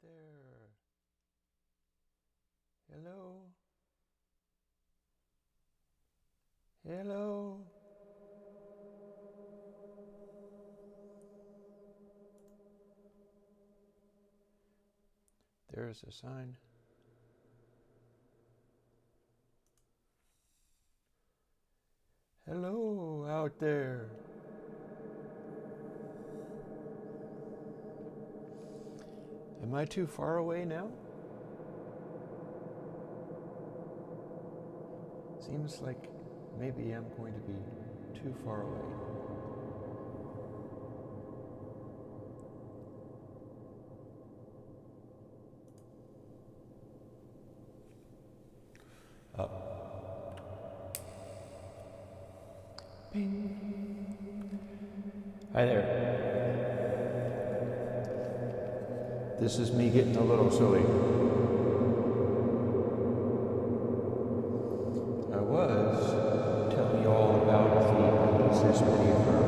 there? Hello? Hello? There's a sign. Hello out there. Am I too far away now? Seems like maybe I'm going to be too far away. Bing. Hi there. This is me getting a little silly. I was telling you all about the user's maneuver.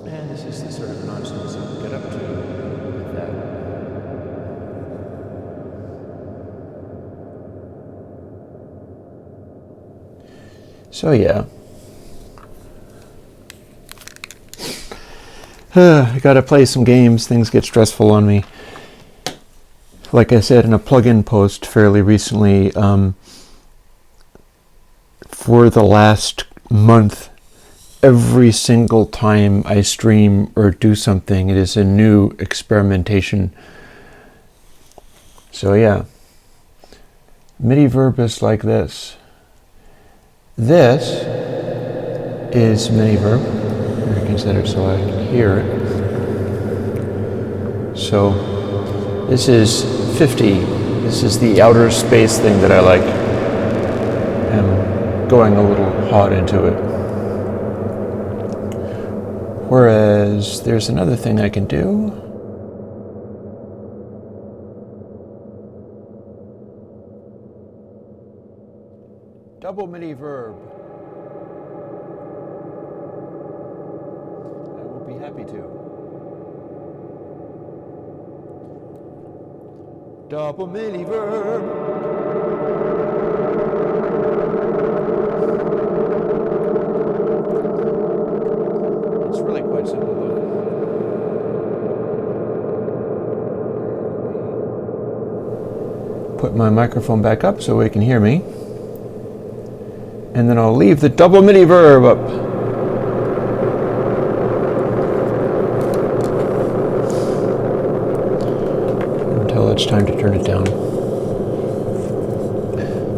And this is the sort of nonsense you can get up to with that. So yeah, I gotta play some games. Things get stressful on me. Like I said in a plugin post fairly recently, for the last month, every single time I stream or do something, it is a new experimentation. So yeah, MIDI verb is like this. This is MIDI verb. I can set it so I can hear it. So this is 50. This is the outer space thing that I like. I'm going a little hot into it. Whereas there's another thing I can do. Double MIDI verb. I will be happy to. Double MIDI verb. It's really quite simple though. Put my microphone back up so we can hear me. And then I'll leave the double MIDI verb up. Until it's time to turn it down.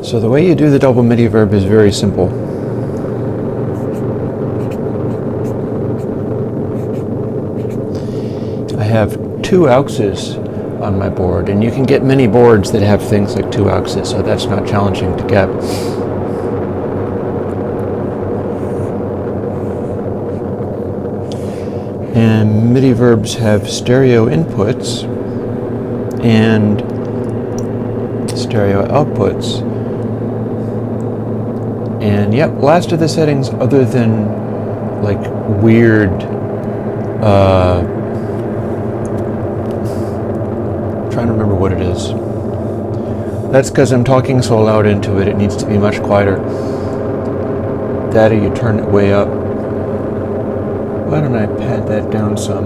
So the way you do the double MIDI verb is very simple. I have 2 AUXes on my board, and you can get many boards that have things like 2 AUXes, so that's not challenging to get. And MIDI verbs have stereo inputs and stereo outputs. And yep, last of the settings other than like weird trying to remember what it is. That's because I'm talking so loud into it, it needs to be much quieter. That or you turn it way up. Why don't I pad that down some?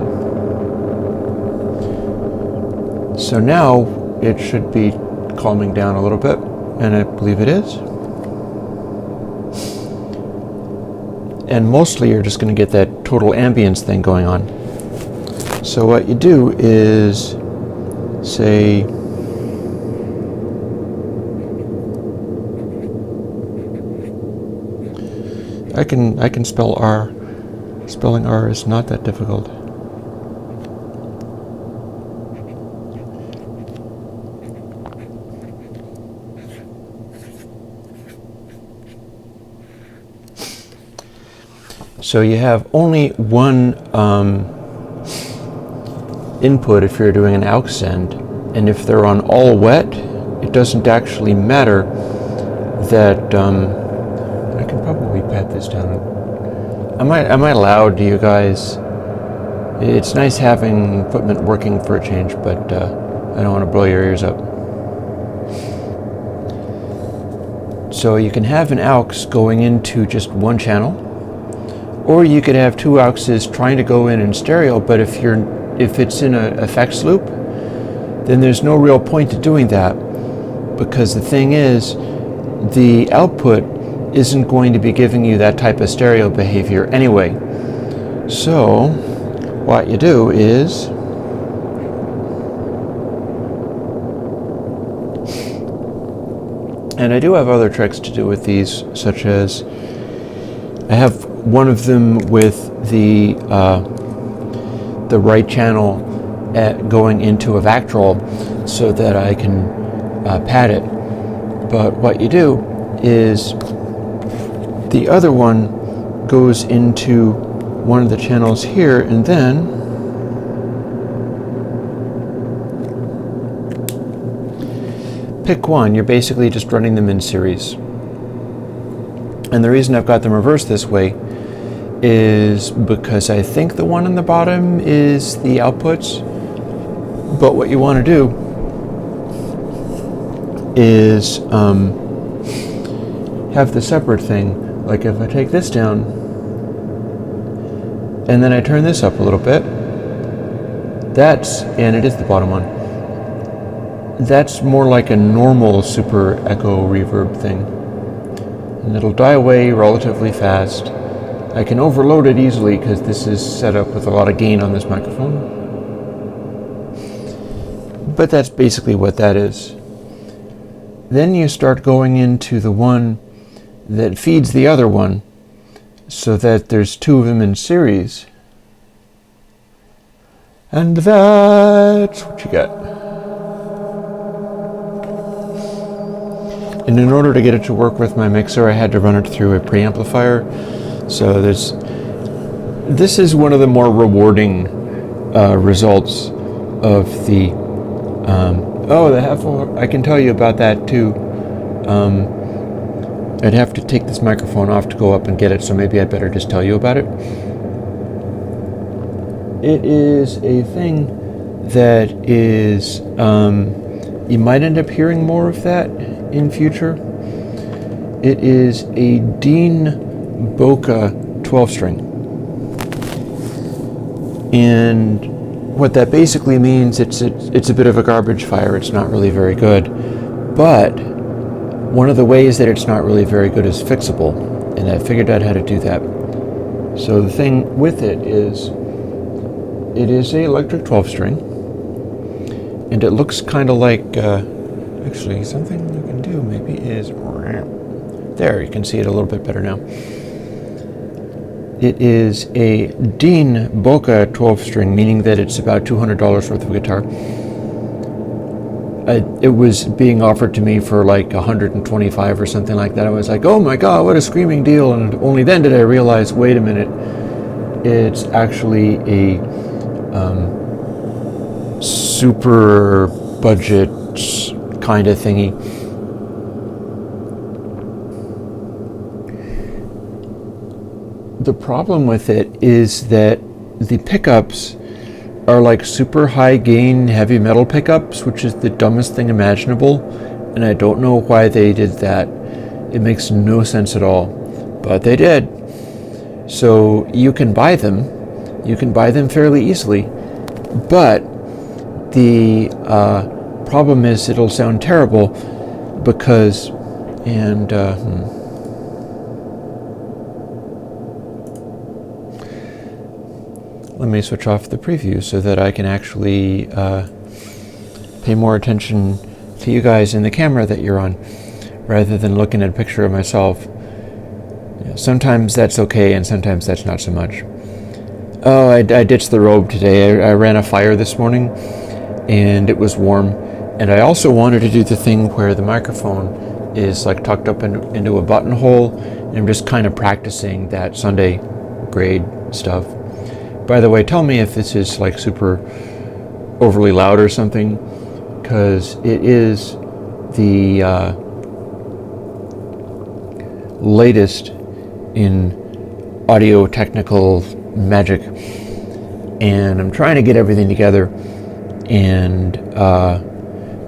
So now it should be calming down a little bit, and I believe it is. And mostly you're just going to get that total ambience thing going on. So what you do is say I can spell R. Spelling R is not that difficult. So you have only one input if you're doing an aux send, and if they're on all wet, it doesn't actually matter that I can probably pat this down. Am I loud? Do you guys It's nice having equipment working for a change, but I don't want to blow your ears up. So you can have an aux going into just one channel, or you could have two auxes trying to go in stereo, but if it's in a effects loop, then there's no real point to doing that, because the thing is, the output isn't going to be giving you that type of stereo behavior anyway. So what you do is and I do have other tricks to do with these, such as I have one of them with the right channel going into a Vactrol so that I can pad it. But what you do is the other one goes into one of the channels here, and then pick one. You're basically just running them in series. And the reason I've got them reversed this way is because I think the one on the bottom is the outputs, but what you want to do is have the separate thing. Like if I take this down and then I turn this up a little bit, and it is the bottom one, that's more like a normal super echo reverb thing. And it'll die away relatively fast. I can overload it easily because this is set up with a lot of gain on this microphone. But that's basically what that is. Then you start going into the one that feeds the other one, so that there's two of them in series. And that's what you got. And in order to get it to work with my mixer, I had to run it through a preamplifier. So this is one of the more rewarding results of the the half. I can tell you about that too. I'd have to take this microphone off to go up and get it, so maybe I'd better just tell you about it. It is a thing that is, you might end up hearing more of that in future. It is a Dean Boca 12-string. And what that basically means, it's a bit of a garbage fire. It's not really very good. But one of the ways that it's not really very good is fixable, and I figured out how to do that. So the thing with it is a electric 12-string, and it looks kind of like, actually something you can do maybe is, there, you can see it a little bit better now. It is a Dean Boca 12-string, meaning that it's about $200 worth of guitar. It was being offered to me for like $125 or something like that. I was like, oh my god, what a screaming deal. And only then did I realize, wait a minute, it's actually a super budget kind of thingy. The problem with it is that the pickups are like super high gain heavy metal pickups, which is the dumbest thing imaginable, and I don't know why they did that. It makes no sense at all, but they did. So you can buy them fairly easily, but the problem is it'll sound terrible because, let me switch off the preview so that I can actually pay more attention to you guys in the camera that you're on, rather than looking at a picture of myself. Sometimes that's okay, and sometimes that's not so much. Oh, I ditched the robe today. I ran a fire this morning, and it was warm. And I also wanted to do the thing where the microphone is like tucked up into a buttonhole, and I'm just kind of practicing that Sunday grade stuff. By the way, tell me if this is like super overly loud or something, because it is the latest in audio technical magic. and I'm trying to get everything together. And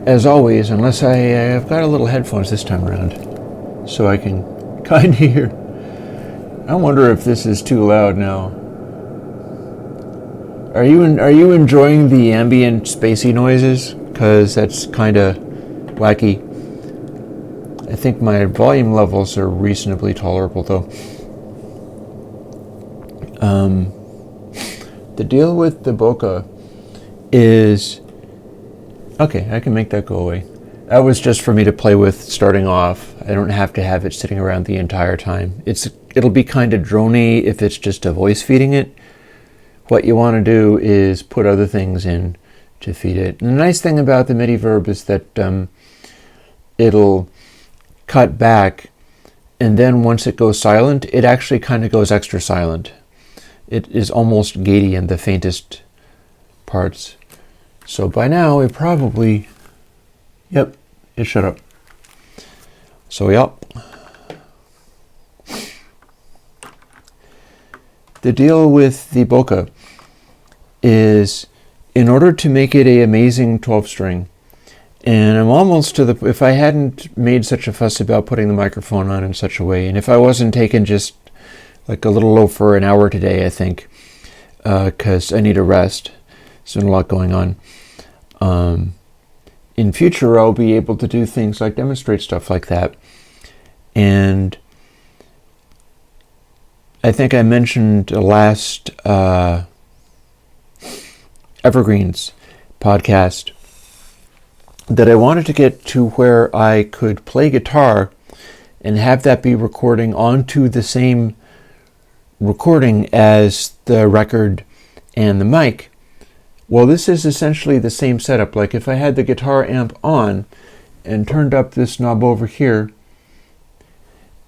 as always, unless I've got a little headphones this time around, so I can kind of hear. I wonder if this is too loud now. Are you enjoying the ambient spacey noises? Because that's kind of wacky. I think my volume levels are reasonably tolerable, though. The deal with the bokeh is... Okay, I can make that go away. That was just for me to play with starting off. I don't have to have it sitting around the entire time. It'll be kind of drony if it's just a voice feeding it. What you want to do is put other things in to feed it. And the nice thing about the MIDI verb is that it'll cut back, and then once it goes silent, it actually kind of goes extra silent. It is almost gatey in the faintest parts. So by now it probably, yep, it shut up. So yep. The deal with the bokeh is, in order to make it an amazing 12 string, and I'm almost to the, if I hadn't made such a fuss about putting the microphone on in such a way, and if I wasn't taking just like a little low for an hour today, I think, because I need a rest. There's been a lot going on. In future, I'll be able to do things like demonstrate stuff like that. And I think I mentioned last Evergreens podcast that I wanted to get to where I could play guitar and have that be recording onto the same recording as the record and the mic. Well, this is essentially the same setup. Like if I had the guitar amp on and turned up this knob over here,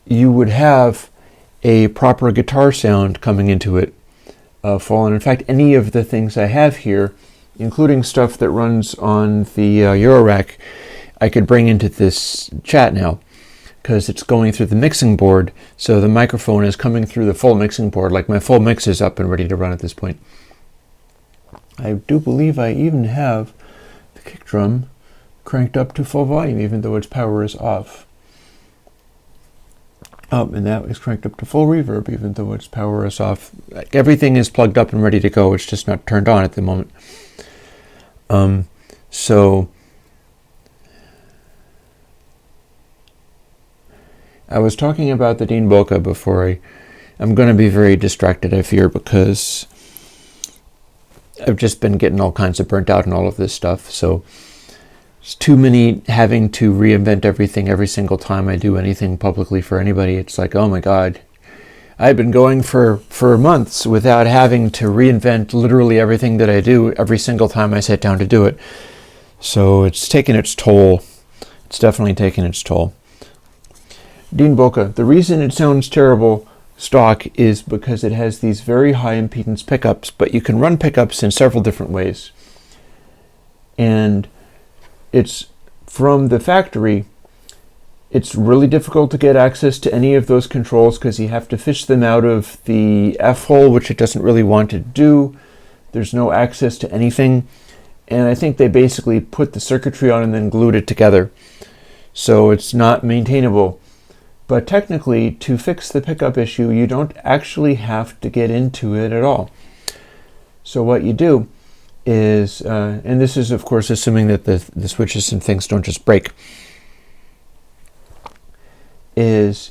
you would have a proper guitar sound coming into it. In fact, any of the things I have here, including stuff that runs on the Eurorack, I could bring into this chat now, because it's going through the mixing board, so the microphone is coming through the full mixing board, like my full mix is up and ready to run at this point. I do believe I even have the kick drum cranked up to full volume, even though its power is off. And that is cranked up to full reverb, even though its power is off. Everything is plugged up and ready to go. It's just not turned on at the moment. So I was talking about the Dean bokeh before. I'm going to be very distracted, I fear, because I've just been getting all kinds of burnt out and all of this stuff. So it's too many having to reinvent everything every single time I do anything publicly for anybody. It's like, oh my God, I've been going for months without having to reinvent literally everything that I do every single time I sit down to do it. So it's taken its toll. It's definitely taken its toll. Dean bokeh, the reason it sounds terrible stock is because it has these very high impedance pickups, but you can run pickups in several different ways. And it's from the factory. It's really difficult to get access to any of those controls because you have to fish them out of the F-hole, which it doesn't really want to do. There's no access to anything. And I think they basically put the circuitry on and then glued it together. So it's not maintainable. But technically, to fix the pickup issue, you don't actually have to get into it at all. So what you do is, and this is of course assuming that the switches and things don't just break, is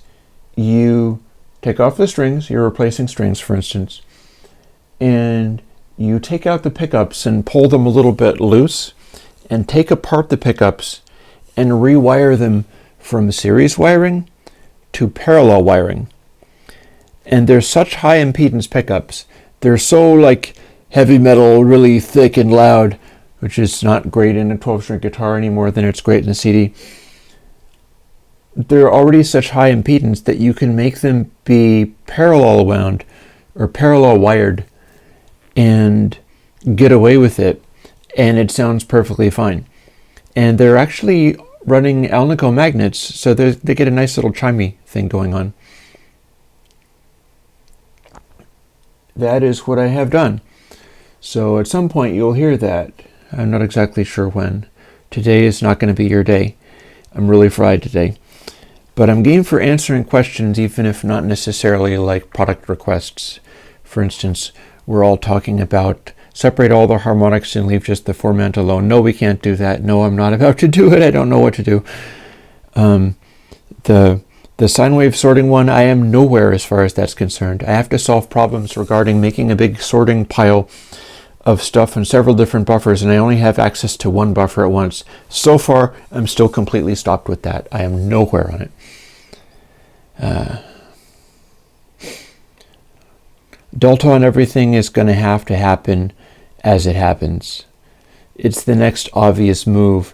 you take off the strings, you're replacing strings for instance, and you take out the pickups and pull them a little bit loose, and take apart the pickups and rewire them from series wiring to parallel wiring. And they're such high impedance pickups, they're so like heavy metal, really thick and loud, which is not great in a 12-string guitar any more than it's great in a CD. They're already such high impedance that you can make them be parallel wound or parallel wired and get away with it, and it sounds perfectly fine. And they're actually running Alnico magnets, so they get a nice little chimey thing going on. That is what I have done. So at some point you'll hear that. I'm not exactly sure when. Today is not going to be your day. I'm really fried today. But I'm game for answering questions, even if not necessarily like product requests. For instance, we're all talking about separate all the harmonics and leave just the formant alone. No, we can't do that. No, I'm not about to do it. I don't know what to do. The sine wave sorting one, I am nowhere as far as that's concerned. I have to solve problems regarding making a big sorting pile of stuff in several different buffers, and I only have access to one buffer at once. So far, I'm still completely stopped with that. I am nowhere on it. Delta on everything is going to happen as it happens. It's the next obvious move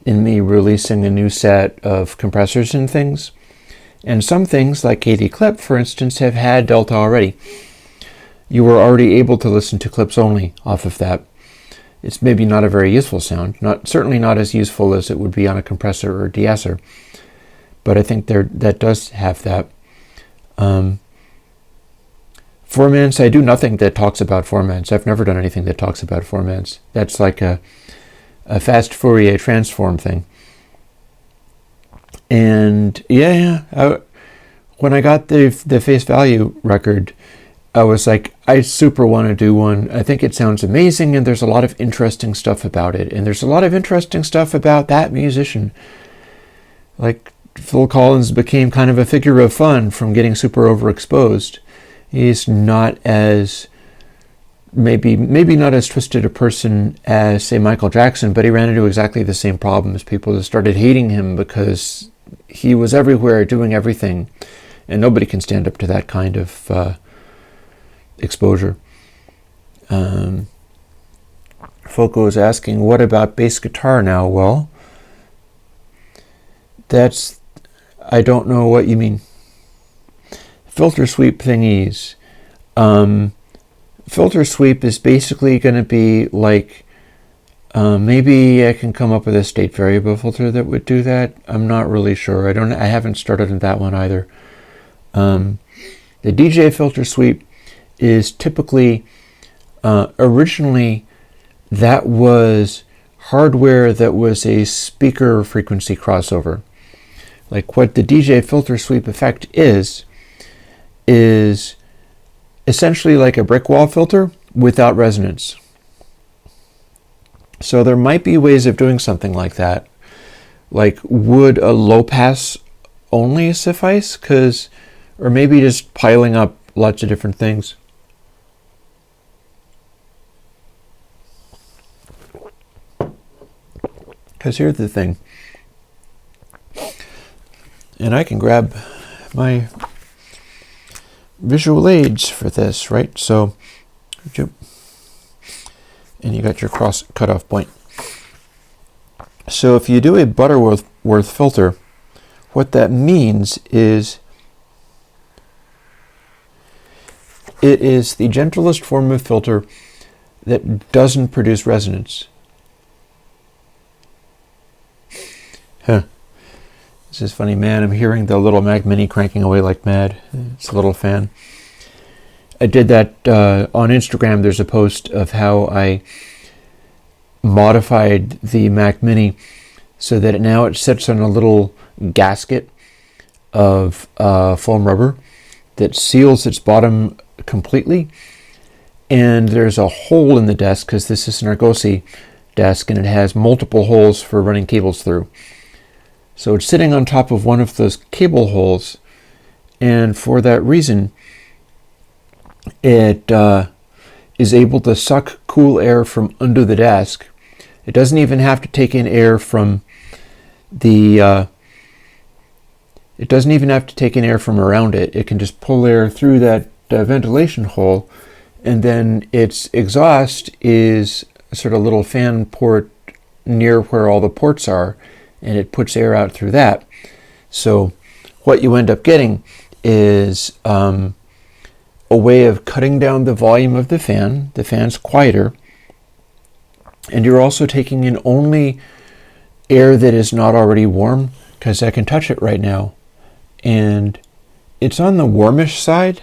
in me releasing a new set of compressors and things. And some things, like KD Clip, for instance, have had Delta already. You were already able to listen to clips only off of that. It's maybe not a very useful sound, certainly not as useful as it would be on a compressor or de-esser, but I think that does have that. Formants, I do nothing that talks about formants. I've never done anything that talks about formants. That's like a fast Fourier transform thing. And when I got the face value record, I was like, I super want to do one. I think it sounds amazing, and there's a lot of interesting stuff about it. And there's a lot of interesting stuff about that musician. Like, Phil Collins became kind of a figure of fun from getting super overexposed. He's not as, maybe not as twisted a person as, say, Michael Jackson, but he ran into exactly the same problems. People just started hating him because he was everywhere doing everything. And nobody can stand up to that kind of exposure. Foco is asking, what about bass guitar now? Well, I don't know what you mean. Filter sweep thingies. Filter sweep is basically going to be like, maybe I can come up with a state variable filter that would do that. I'm not really sure. I haven't started on that one either. The DJ filter sweep is typically, originally, that was hardware that was a speaker frequency crossover. Like what the DJ filter sweep effect is essentially like a brick wall filter without resonance. So there might be ways of doing something like that. Like, would a low pass only suffice? Or maybe just piling up lots of different things. Because here's the thing. And I can grab my visual aids for this, right? So, and you got your cross cutoff point. So if you do a Butterworth filter, what that means is it is the gentlest form of filter that doesn't produce resonance. This is funny, man. I'm hearing the little Mac Mini cranking away like mad. It's a little fan. I did that on Instagram. There's a post of how I modified the Mac Mini so that now it sits on a little gasket of foam rubber that seals its bottom completely. And there's a hole in the desk because this is an Argosy desk and it has multiple holes for running cables through. So it's sitting on top of one of those cable holes, and for that reason, it is able to suck cool air from under the desk. It doesn't even have to take in air from around it. It can just pull air through that ventilation hole, and then its exhaust is a sort of little fan port near where all the ports are, and it puts air out through that. So what you end up getting is a way of cutting down the volume of the fan. The fan's quieter, and you're also taking in only air that is not already warm, because I can touch it right now, and it's on the warmish side.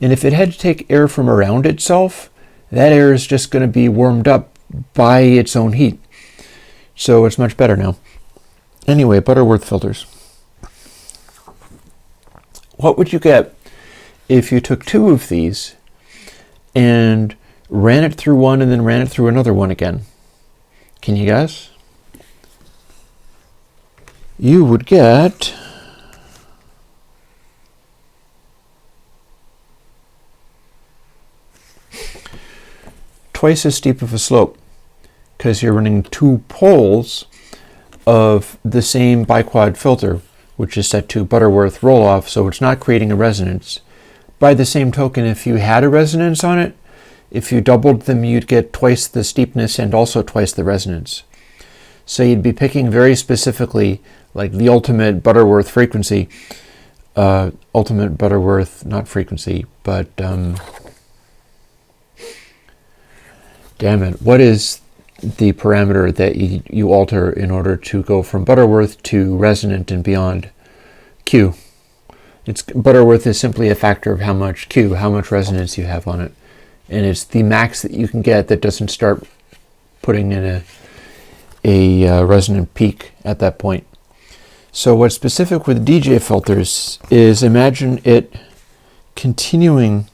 And if it had to take air from around itself, that air is just going to be warmed up by its own heat. So it's much better now. Anyway, Butterworth filters. What would you get if you took 2 of these and ran it through one and then ran it through another one again? Can you guess? You would get twice as steep of a slope, because you're running 2 poles of the same biquad filter, which is set to Butterworth roll-off, so it's not creating a resonance. By the same token, if you had a resonance on it, if you doubled them, you'd get twice the steepness and also twice the resonance. So you'd be picking very specifically like the ultimate Butterworth frequency, ultimate Butterworth, not frequency, but damn it, what is the parameter that you alter in order to go from Butterworth to resonant and beyond? Q. Butterworth is simply a factor of how much Q, how much resonance you have on it. And it's the max that you can get that doesn't start putting in a resonant peak at that point. So what's specific with DJ filters is, imagine it continuing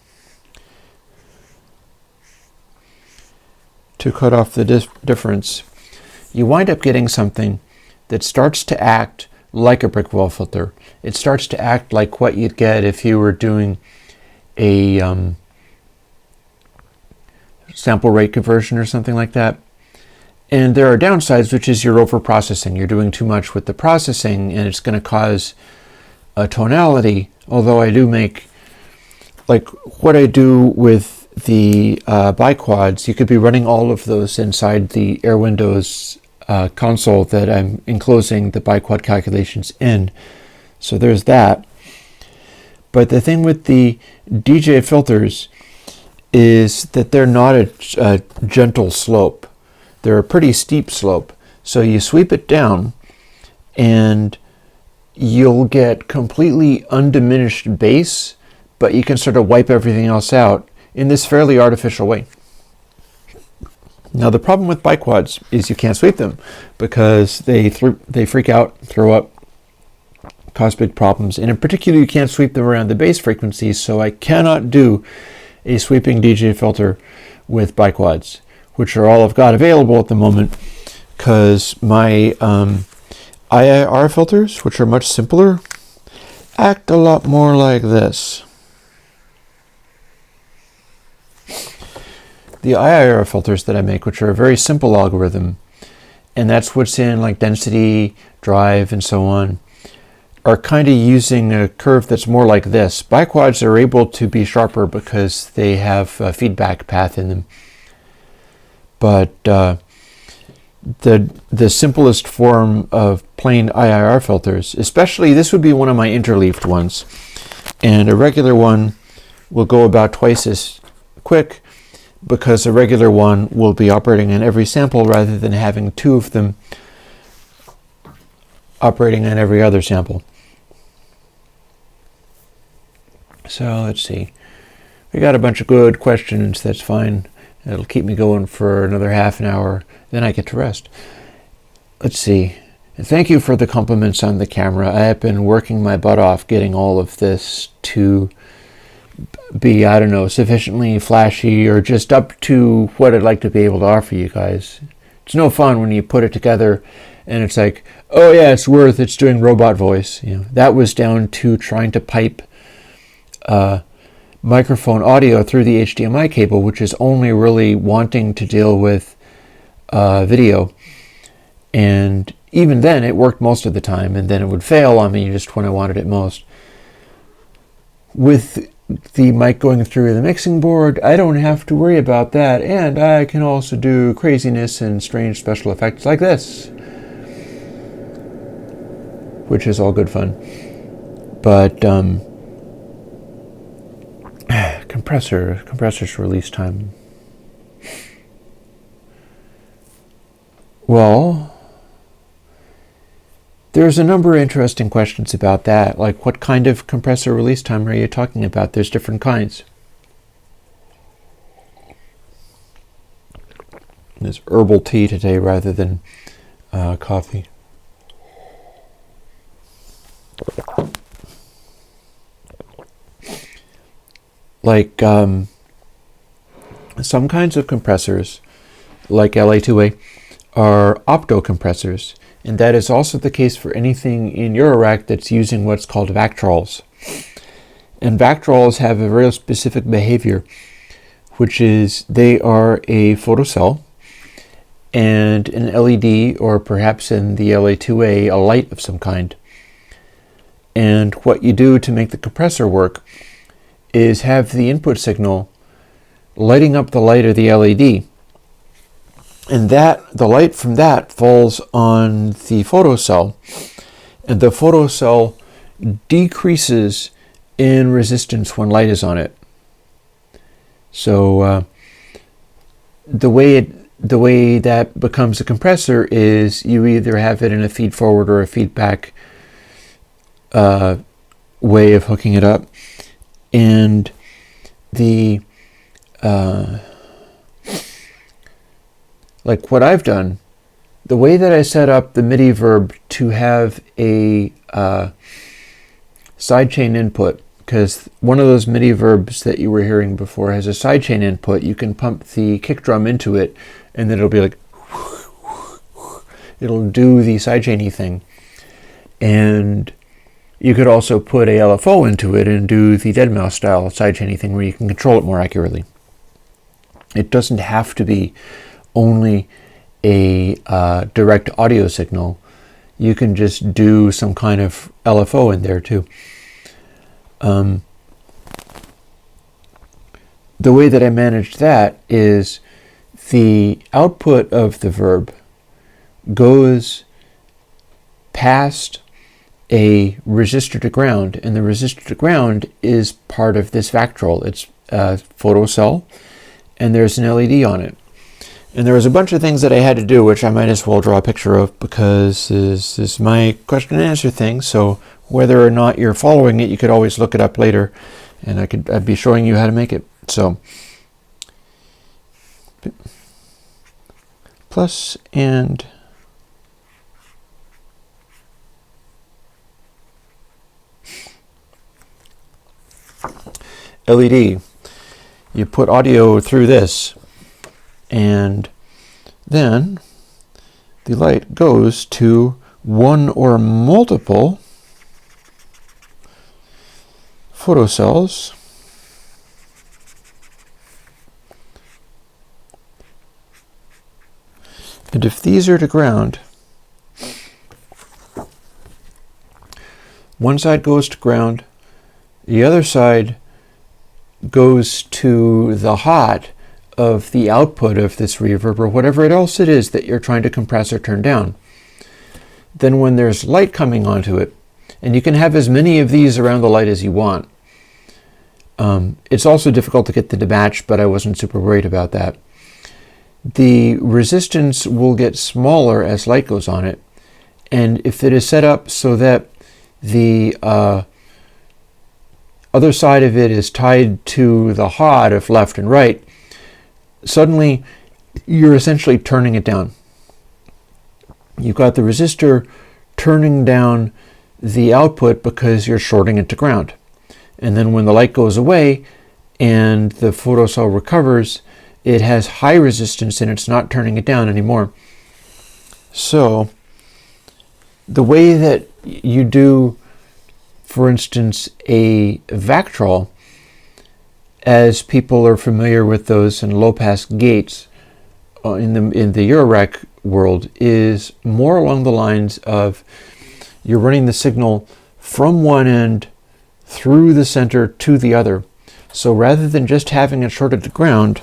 to cut off the difference. You wind up getting something that starts to act like a brick wall filter. It starts to act like what you'd get if you were doing a sample rate conversion or something like that. And there are downsides, which is you're over-processing. You're doing too much with the processing, and it's going to cause a tonality. Although I do make, like what I do with the biquads, you could be running all of those inside the Airwindows console that I'm enclosing the biquad calculations in. So there's that. But the thing with the DJ filters is that they're not a gentle slope. They're a pretty steep slope. So you sweep it down and you'll get completely undiminished bass, but you can sort of wipe everything else out in this fairly artificial way. Now the problem with biquads is you can't sweep them because they freak out, throw up, cause big problems, and in particular you can't sweep them around the bass frequencies, so I cannot do a sweeping DJ filter with biquads, which are all I've got available at the moment, because my IIR filters, which are much simpler, act a lot more like this. The IIR filters that I make, which are a very simple algorithm, and that's what's in like density, drive, and so on, are kind of using a curve that's more like this. Biquads are able to be sharper because they have a feedback path in them. But the simplest form of plain IIR filters, especially this would be one of my interleaved ones, and a regular one will go about twice as quick because a regular one will be operating on every sample rather than having 2 of them operating on every other sample. So let's see. We got a bunch of good questions. That's fine. It'll keep me going for another half an hour. Then I get to rest. Let's see. Thank you for the compliments on the camera. I have been working my butt off getting all of this to be, I don't know, sufficiently flashy or just up to what I'd like to be able to offer you guys. It's no fun when you put it together and it's like, oh yeah, it's doing robot voice. You know, that was down to trying to pipe microphone audio through the HDMI cable, which is only really wanting to deal with video. And even then, it worked most of the time, and then it would fail on me just when I wanted it most. With the mic going through the mixing board, I don't have to worry about that, and I can also do craziness and strange special effects like this, which is all good fun. But compressor's release time. Well, there's a number of interesting questions about that, like what kind of compressor release time are you talking about? There's different kinds. this herbal tea today rather than coffee. Like some kinds of compressors, like LA2A, are optocompressors, and that is also the case for anything in your rack that's using what's called Vactrols. And Vactrols have a very specific behavior, which is they are a photocell and an LED, or perhaps in the LA2A, a light of some kind. And what you do to make the compressor work is have the input signal lighting up the light of the LED, and the light from that falls on the photocell, and the photocell decreases in resistance when light is on it. So the way that becomes a compressor is you either have it in a feed forward or a feedback way of hooking it up, and the like what I've done, the way that I set up the MIDI verb to have a sidechain input, because one of those MIDI verbs that you were hearing before has a sidechain input. You can pump the kick drum into it, and then it'll be like, it'll do the sidechainy thing. And you could also put a LFO into it and do the dead mouse style sidechainy thing where you can control it more accurately. It doesn't have to be only a direct audio signal. You can just do some kind of LFO in there too. The way that I managed that is the output of the verb goes past a resistor to ground, and the resistor to ground is part of this Vactrol. It's a photocell, and there's an LED on it. And there was a bunch of things that I had to do, which I might as well draw a picture of, because this is my question and answer thing. So whether or not you're following it, you could always look it up later, and I'd be showing you how to make it. So plus and LED. You put audio through this, and then the light goes to one or multiple photocells, and if these are to ground, one side goes to ground, the other side goes to the hot of the output of this reverb, or whatever else it is that you're trying to compress or turn down. Then when there's light coming onto it, and you can have as many of these around the light as you want. It's also difficult to get them to match, but I wasn't super worried about that. The resistance will get smaller as light goes on it, and if it is set up so that the other side of it is tied to the hot of left and right, suddenly you're essentially turning it down. You've got the resistor turning down the output because you're shorting it to ground. And then when the light goes away and the photocell recovers, it has high resistance and it's not turning it down anymore. So the way that you do, for instance, a Vactrol, as people are familiar with those in low-pass gates in the Eurorack world, is more along the lines of you're running the signal from one end through the center to the other. So rather than just having it shorted to ground,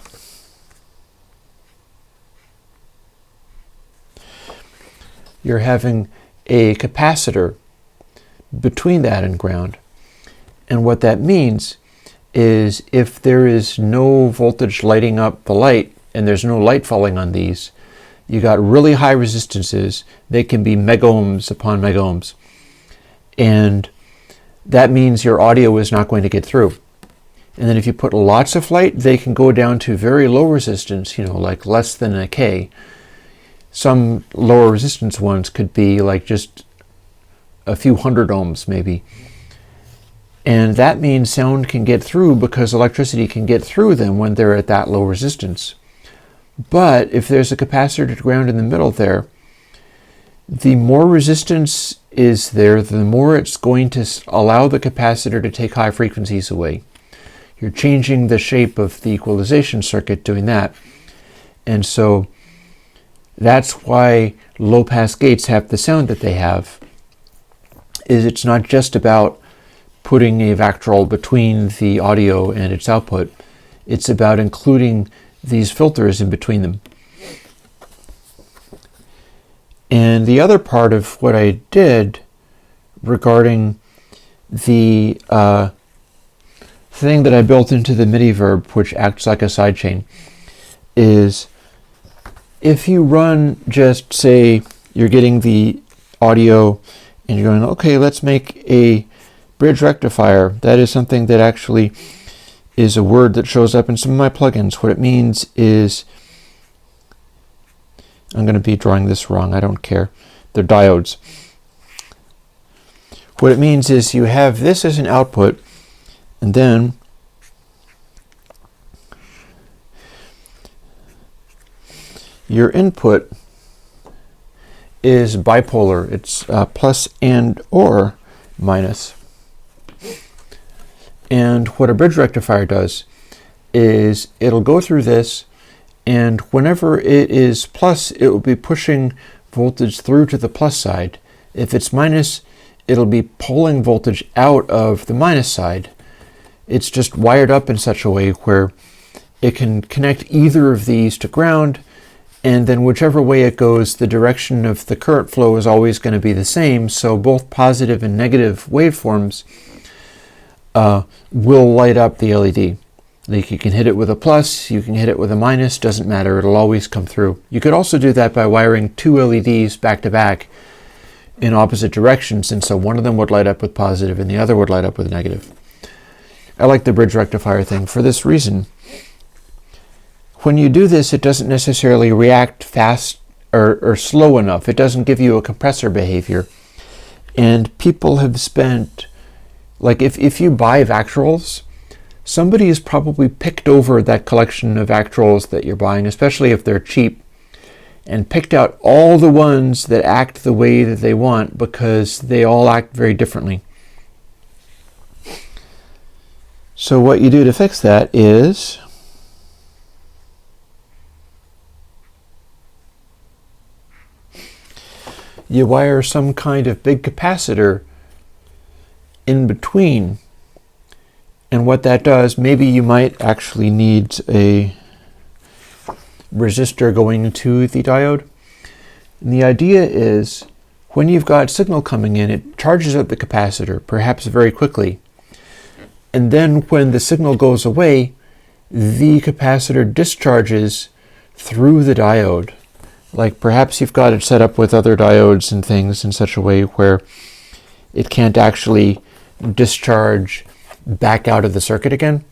you're having a capacitor between that and ground. And what that means is if there is no voltage lighting up the light and there's no light falling on these, you got really high resistances. They can be megohms upon megohms. And that means your audio is not going to get through. And then if you put lots of light, they can go down to very low resistance, like less than a K. Some lower resistance ones could be like just a few hundred ohms maybe. And that means sound can get through because electricity can get through them when they're at that low resistance. But if there's a capacitor to ground in the middle there, the more resistance is there, the more it's going to allow the capacitor to take high frequencies away. You're changing the shape of the equalization circuit doing that. And so that's why low-pass gates have the sound that they have, is it's not just about putting a Vactrol between the audio and its output. It's about including these filters in between them. And the other part of what I did regarding the thing that I built into the MIDI verb, which acts like a sidechain, is if you run just, say, you're getting the audio and you're going, okay, let's make a bridge rectifier. That is something that actually is a word that shows up in some of my plugins. What it means is, I'm going to be drawing this wrong, I don't care. They're diodes. What it means is you have this as an output, and then your input is bipolar. It's plus and or minus. And what a bridge rectifier does is it'll go through this, and whenever it is plus, it will be pushing voltage through to the plus side. If it's minus, it'll be pulling voltage out of the minus side. It's just wired up in such a way where it can connect either of these to ground, and then whichever way it goes, the direction of the current flow is always going to be the same, so both positive and negative waveforms will light up the LED. Like, you can hit it with a plus, you can hit it with a minus, doesn't matter, it'll always come through. You could also do that by wiring two LEDs back to back in opposite directions, and so one of them would light up with positive and the other would light up with negative. I like the bridge rectifier thing for this reason. When you do this, it doesn't necessarily react fast or slow enough. It doesn't give you a compressor behavior. And people have spent, like, if you buy Vactrols, somebody has probably picked over that collection of Vactrols that you're buying, especially if they're cheap, and picked out all the ones that act the way that they want, because they all act very differently. So what you do to fix that is you wire some kind of big capacitor in between. And what that does, maybe you might actually need a resistor going into the diode. And the idea is, when you've got signal coming in, it charges up the capacitor, perhaps very quickly. And then when the signal goes away, the capacitor discharges through the diode. Like, perhaps you've got it set up with other diodes and things in such a way where it can't actually discharge back out of the circuit again.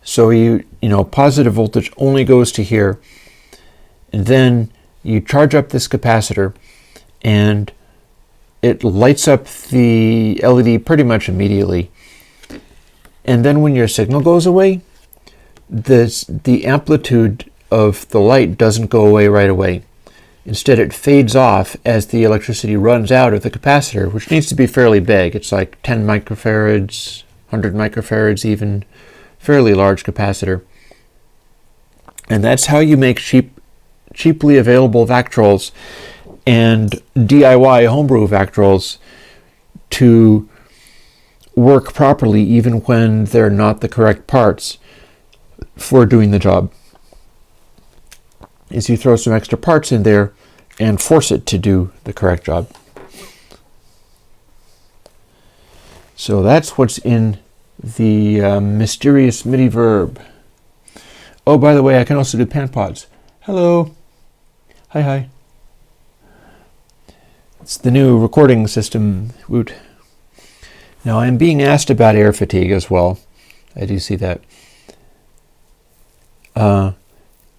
So you know, positive voltage only goes to here, and then you charge up this capacitor and it lights up the LED pretty much immediately. And then when your signal goes away, the amplitude of the light doesn't go away right away. Instead, it fades off as the electricity runs out of the capacitor, which needs to be fairly big. It's like 10 microfarads, 100 microfarads even, fairly large capacitor. And that's how you make cheaply available Vactrols and DIY homebrew Vactrols to work properly even when they're not the correct parts for doing the job. Is you throw some extra parts in there and force it to do the correct job. So that's what's in the mysterious MIDI verb. Oh, by the way, I can also do pan pods. Hello. Hi. It's the new recording system. Woot. Now I'm being asked about air fatigue as well. I do see that.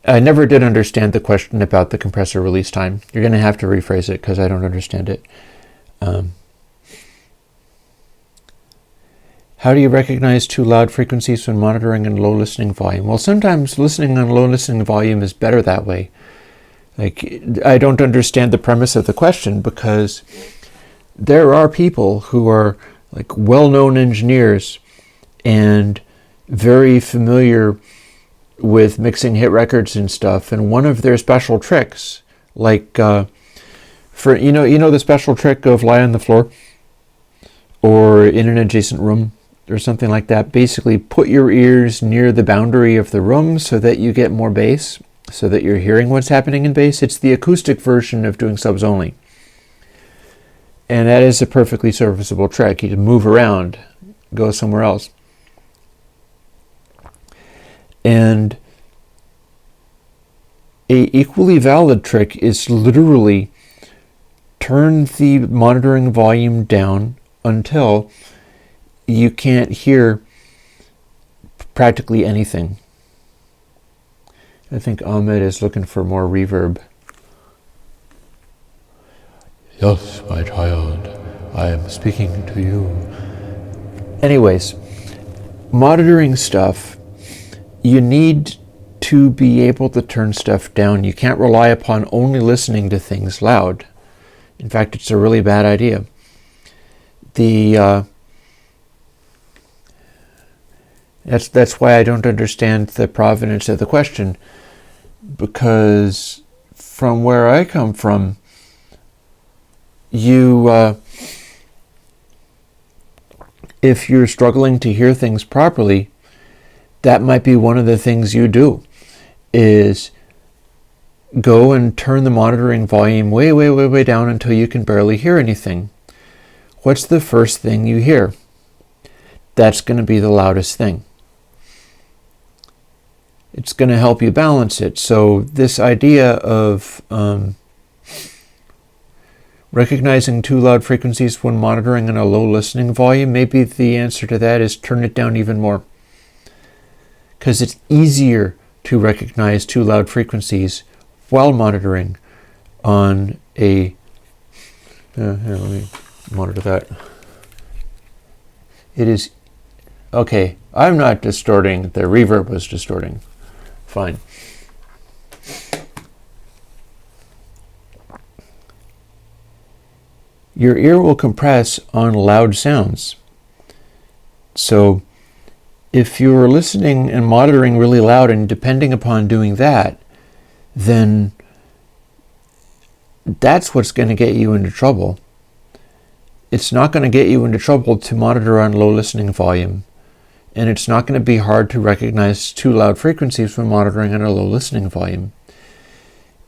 I never did understand the question about the compressor release time. You're going to have to rephrase it because I don't understand it. How do you recognize too loud frequencies when monitoring and low listening volume? Well, sometimes listening on low listening volume is better that way. Like, I don't understand the premise of the question because there are people who are like well-known engineers and very familiar with mixing hit records and stuff, and one of their special tricks, like for you know the special trick of lie on the floor or in an adjacent room or something like that. Basically, put your ears near the boundary of the room so that you get more bass, so that you're hearing what's happening in bass. It's the acoustic version of doing subs only, and that is a perfectly serviceable trick. You can move around, go somewhere else. And a equally valid trick is literally turn the monitoring volume down until you can't hear practically anything. I think Ahmed is looking for more reverb. Yes, my child, I am speaking to you. Anyways, monitoring stuff, you need to be able to turn stuff down. You can't rely upon only listening to things loud. In fact, it's a really bad idea. That's why I don't understand the provenance of the question, because from where I come from, if you're struggling to hear things properly, that might be one of the things you do, is go and turn the monitoring volume way, way, way, way down until you can barely hear anything. What's the first thing you hear? That's going to be the loudest thing. It's going to help you balance it. So this idea of recognizing too loud frequencies when monitoring in a low listening volume, maybe the answer to that is turn it down even more. Because it's easier to recognize too loud frequencies while monitoring on a... here, let me monitor that. It is... Okay, I'm not distorting. The reverb was distorting. Fine. Your ear will compress on loud sounds. So if you're listening and monitoring really loud and depending upon doing that, then that's what's going to get you into trouble. It's not going to get you into trouble to monitor on low listening volume, and it's not going to be hard to recognize too loud frequencies when monitoring on a low listening volume.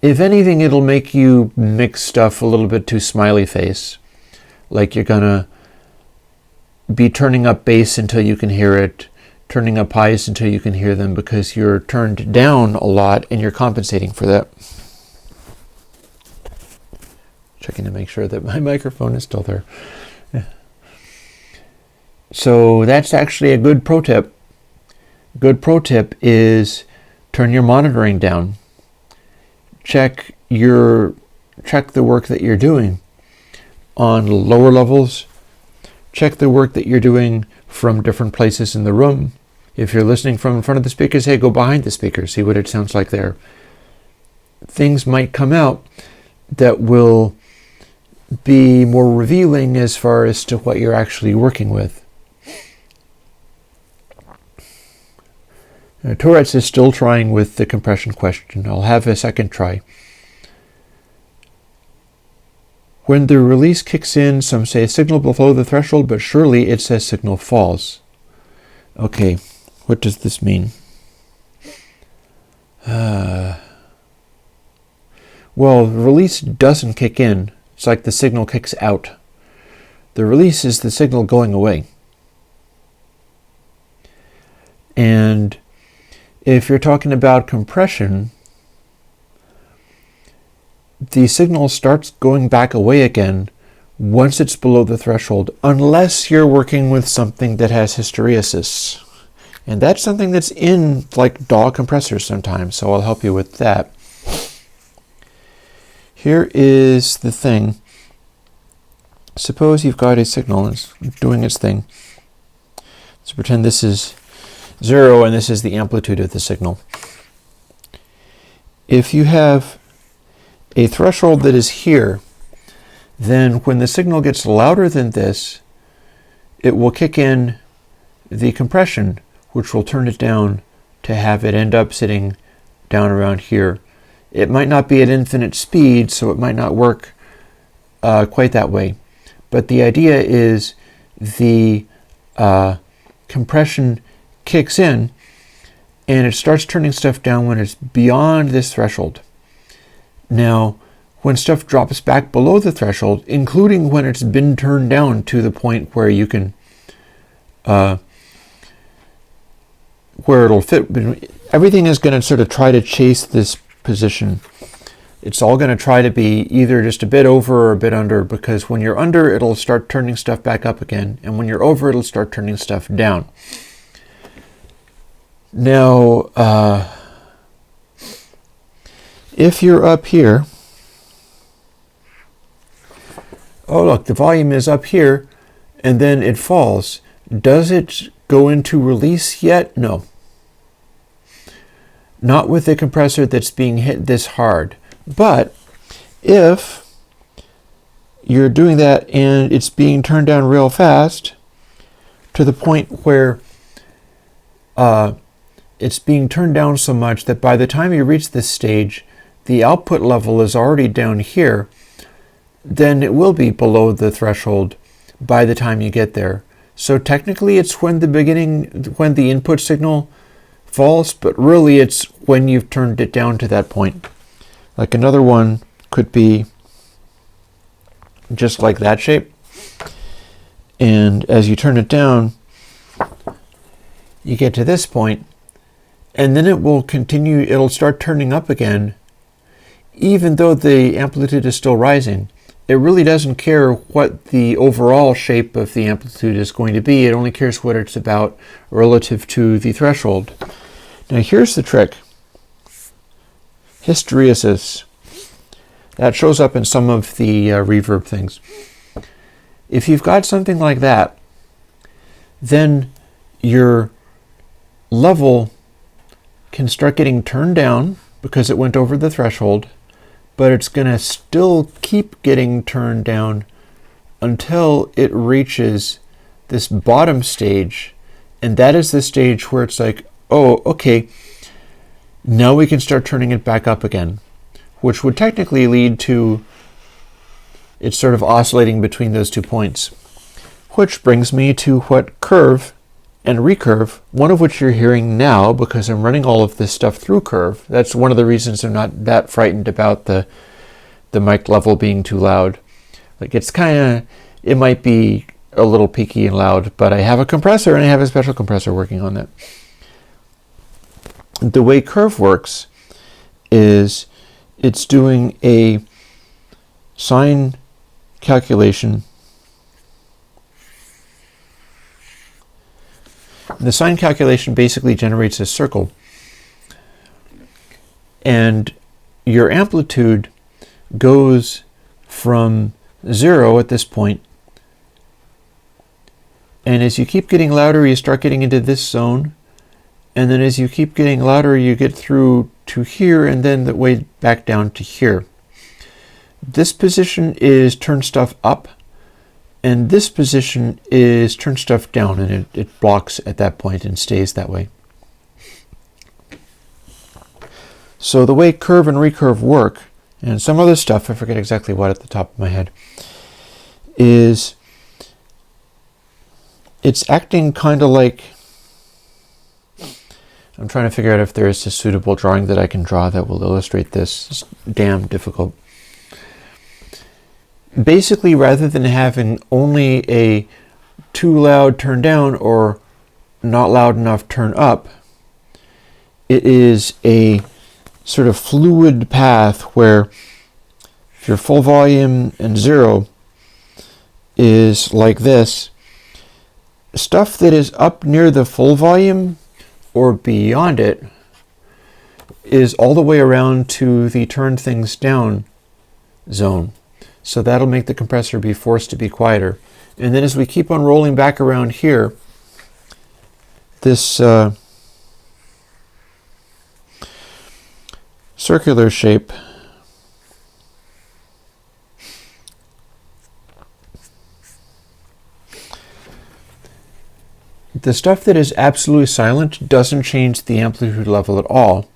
If anything, it'll make you mix stuff a little bit too smiley face, like you're going to be turning up bass until you can hear it, turning up highs until you can hear them, because you're turned down a lot and you're compensating for that. Checking to make sure that my microphone is still there. Yeah. So that's actually a good pro tip. Good pro tip is turn your monitoring down. Check the work that you're doing on lower levels. Check the work that you're doing from different places in the room. If you're listening from in front of the speakers, hey, go behind the speakers, see what it sounds like there. Things might come out that will be more revealing as far as to what you're actually working with. Tourette's is still trying with the compression question. I'll have a second try. When the release kicks in, some say signal below the threshold, but surely it says signal falls. Okay, what does this mean? Well, the release doesn't kick in. It's like the signal kicks out. The release is the signal going away. And if you're talking about compression, the signal starts going back away again once it's below the threshold, unless you're working with something that has hysteresis. And that's something that's in like DAW compressors sometimes, so I'll help you with that. Here is the thing. Suppose you've got a signal that's doing its thing. So pretend this is 0 and this is the amplitude of the signal. If you have a threshold that is here, then when the signal gets louder than this, it will kick in the compression, which will turn it down to have it end up sitting down around here. It might not be at infinite speed, so it might not work quite that way. But the idea is the compression kicks in and it starts turning stuff down when it's beyond this threshold. Now, when stuff drops back below the threshold, including when it's been turned down to the point where you can, where it'll fit, everything is going to sort of try to chase this position. It's all going to try to be either just a bit over or a bit under, because when you're under, it'll start turning stuff back up again, and when you're over, it'll start turning stuff down. Now, if you're up here, oh look, the volume is up here, and then it falls. Does it go into release yet? No. Not with the compressor that's being hit this hard. But if you're doing that and it's being turned down real fast to the point where it's being turned down so much that by the time you reach this stage, the output level is already down here, then it will be below the threshold by the time you get there. So technically it's when the input signal false, but really it's when you've turned it down to that point. Like another one could be just like that shape. And as you turn it down, you get to this point, and then it will continue, it'll start turning up again, even though the amplitude is still rising. It really doesn't care what the overall shape of the amplitude is going to be. It only cares what it's about relative to the threshold. Now here's the trick. Hysteresis. That shows up in some of the reverb things. If you've got something like that, then your level can start getting turned down because it went over the threshold, but it's going to still keep getting turned down until it reaches this bottom stage. And that is the stage where it's like, oh, okay, now we can start turning it back up again, which would technically lead to it sort of oscillating between those 2 points. Which brings me to what curve and recurve, one of which you're hearing now because I'm running all of this stuff through curve. That's one of the reasons I'm not that frightened about the mic level being too loud. Like it might be a little peaky and loud, but I have a compressor and I have a special compressor working on that. The way curve works is it's doing a sine calculation. The sine calculation basically generates a circle, and your amplitude goes from 0 at this point, and as you keep getting louder, you start getting into this zone. And then as you keep getting louder, you get through to here and then the way back down to here. This position is turn stuff up, and this position is turn stuff down, and it blocks at that point and stays that way. So the way curve and recurve work, and some other stuff, I forget exactly what at the top of my head, is it's acting kind of like, I'm trying to figure out if there is a suitable drawing that I can draw that will illustrate this. It's damn difficult. Basically, rather than having only a too loud turn down or not loud enough turn up, it is a sort of fluid path where if you're full volume and 0, is like this. Stuff that is up near the full volume or beyond it is all the way around to the turn things down zone. So that'll make the compressor be forced to be quieter. And then as we keep on rolling back around here, this circular shape the stuff that is absolutely silent doesn't change the amplitude level at all.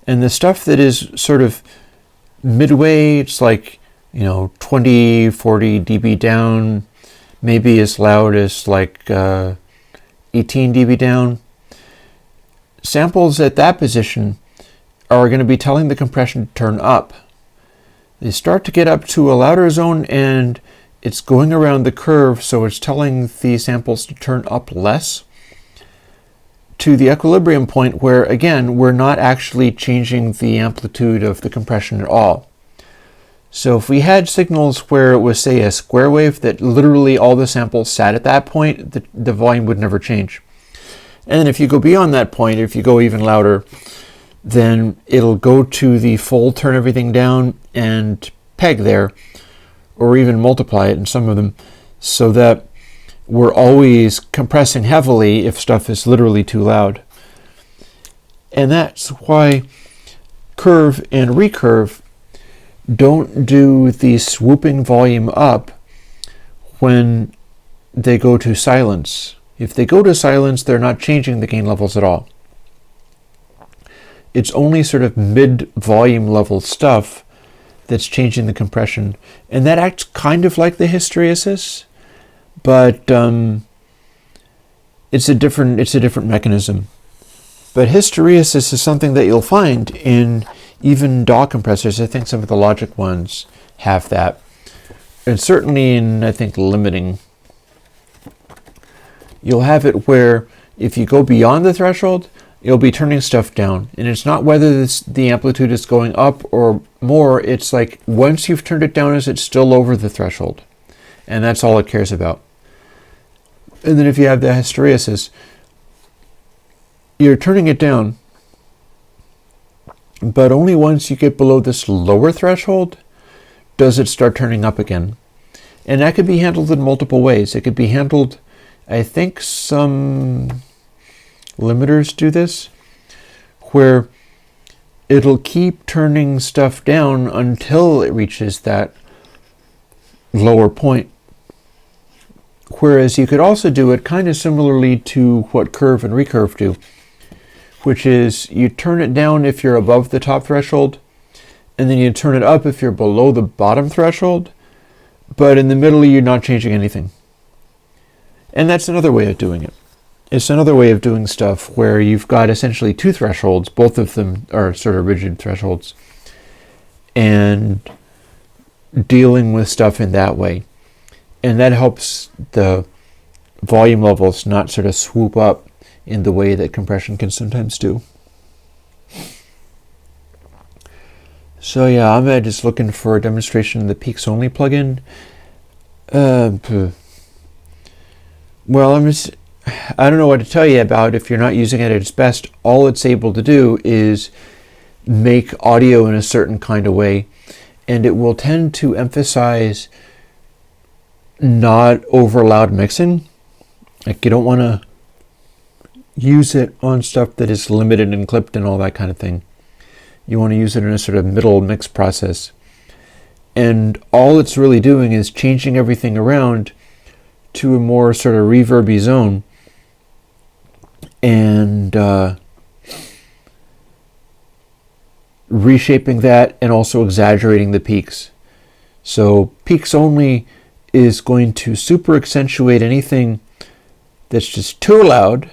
And the stuff that is sort of midway, it's like, 20, 40 dB down, maybe as loud as like 18 dB down. Samples at that position are going to be telling the compression to turn up. They start to get up to a louder zone and it's going around the curve, so it's telling the samples to turn up less to the equilibrium point where, again, we're not actually changing the amplitude of the compression at all. So if we had signals where it was, say, a square wave that literally all the samples sat at that point, the volume would never change. And then if you go beyond that point, if you go even louder, then it'll go to the full turn everything down and peg there, or even multiply it in some of them, so that we're always compressing heavily if stuff is literally too loud. And that's why curve and recurve don't do the swooping volume up when they go to silence. If they go to silence, they're not changing the gain levels at all. It's only sort of mid-volume level stuff that's changing the compression, and that acts kind of like the hysteresis, but it's a different mechanism. But hysteresis is something that you'll find in even DAW compressors. I think some of the Logic ones have that, and certainly in, I think, limiting, you'll have it where if you go beyond the threshold, you'll be turning stuff down. And it's not whether the amplitude is going up or more, it's like once you've turned it down, is it still over the threshold? And that's all it cares about. And then if you have the hysteresis, you're turning it down, but only once you get below this lower threshold does it start turning up again. And that could be handled in multiple ways. It could be handled, I think some limiters do this, where it'll keep turning stuff down until it reaches that lower point. Whereas you could also do it kind of similarly to what curve and recurve do, which is you turn it down if you're above the top threshold, and then you turn it up if you're below the bottom threshold, but in the middle you're not changing anything. And that's another way of doing it. It's another way of doing stuff where you've got essentially two thresholds, both of them are sort of rigid thresholds, and dealing with stuff in that way. And that helps the volume levels not sort of swoop up in the way that compression can sometimes do. So yeah, I'm just looking for a demonstration of the Peaks Only plugin. Well, I don't know what to tell you about if you're not using it at its best. All it's able to do is make audio in a certain kind of way, and it will tend to emphasize not over loud mixing. Like, you don't want to use it on stuff that is limited and clipped and all that kind of thing. You want to use it in a sort of middle mix process. And all it's really doing is changing everything around to a more sort of reverby zone, and reshaping that and also exaggerating the peaks. So Peaks Only is going to super accentuate anything that's just too loud,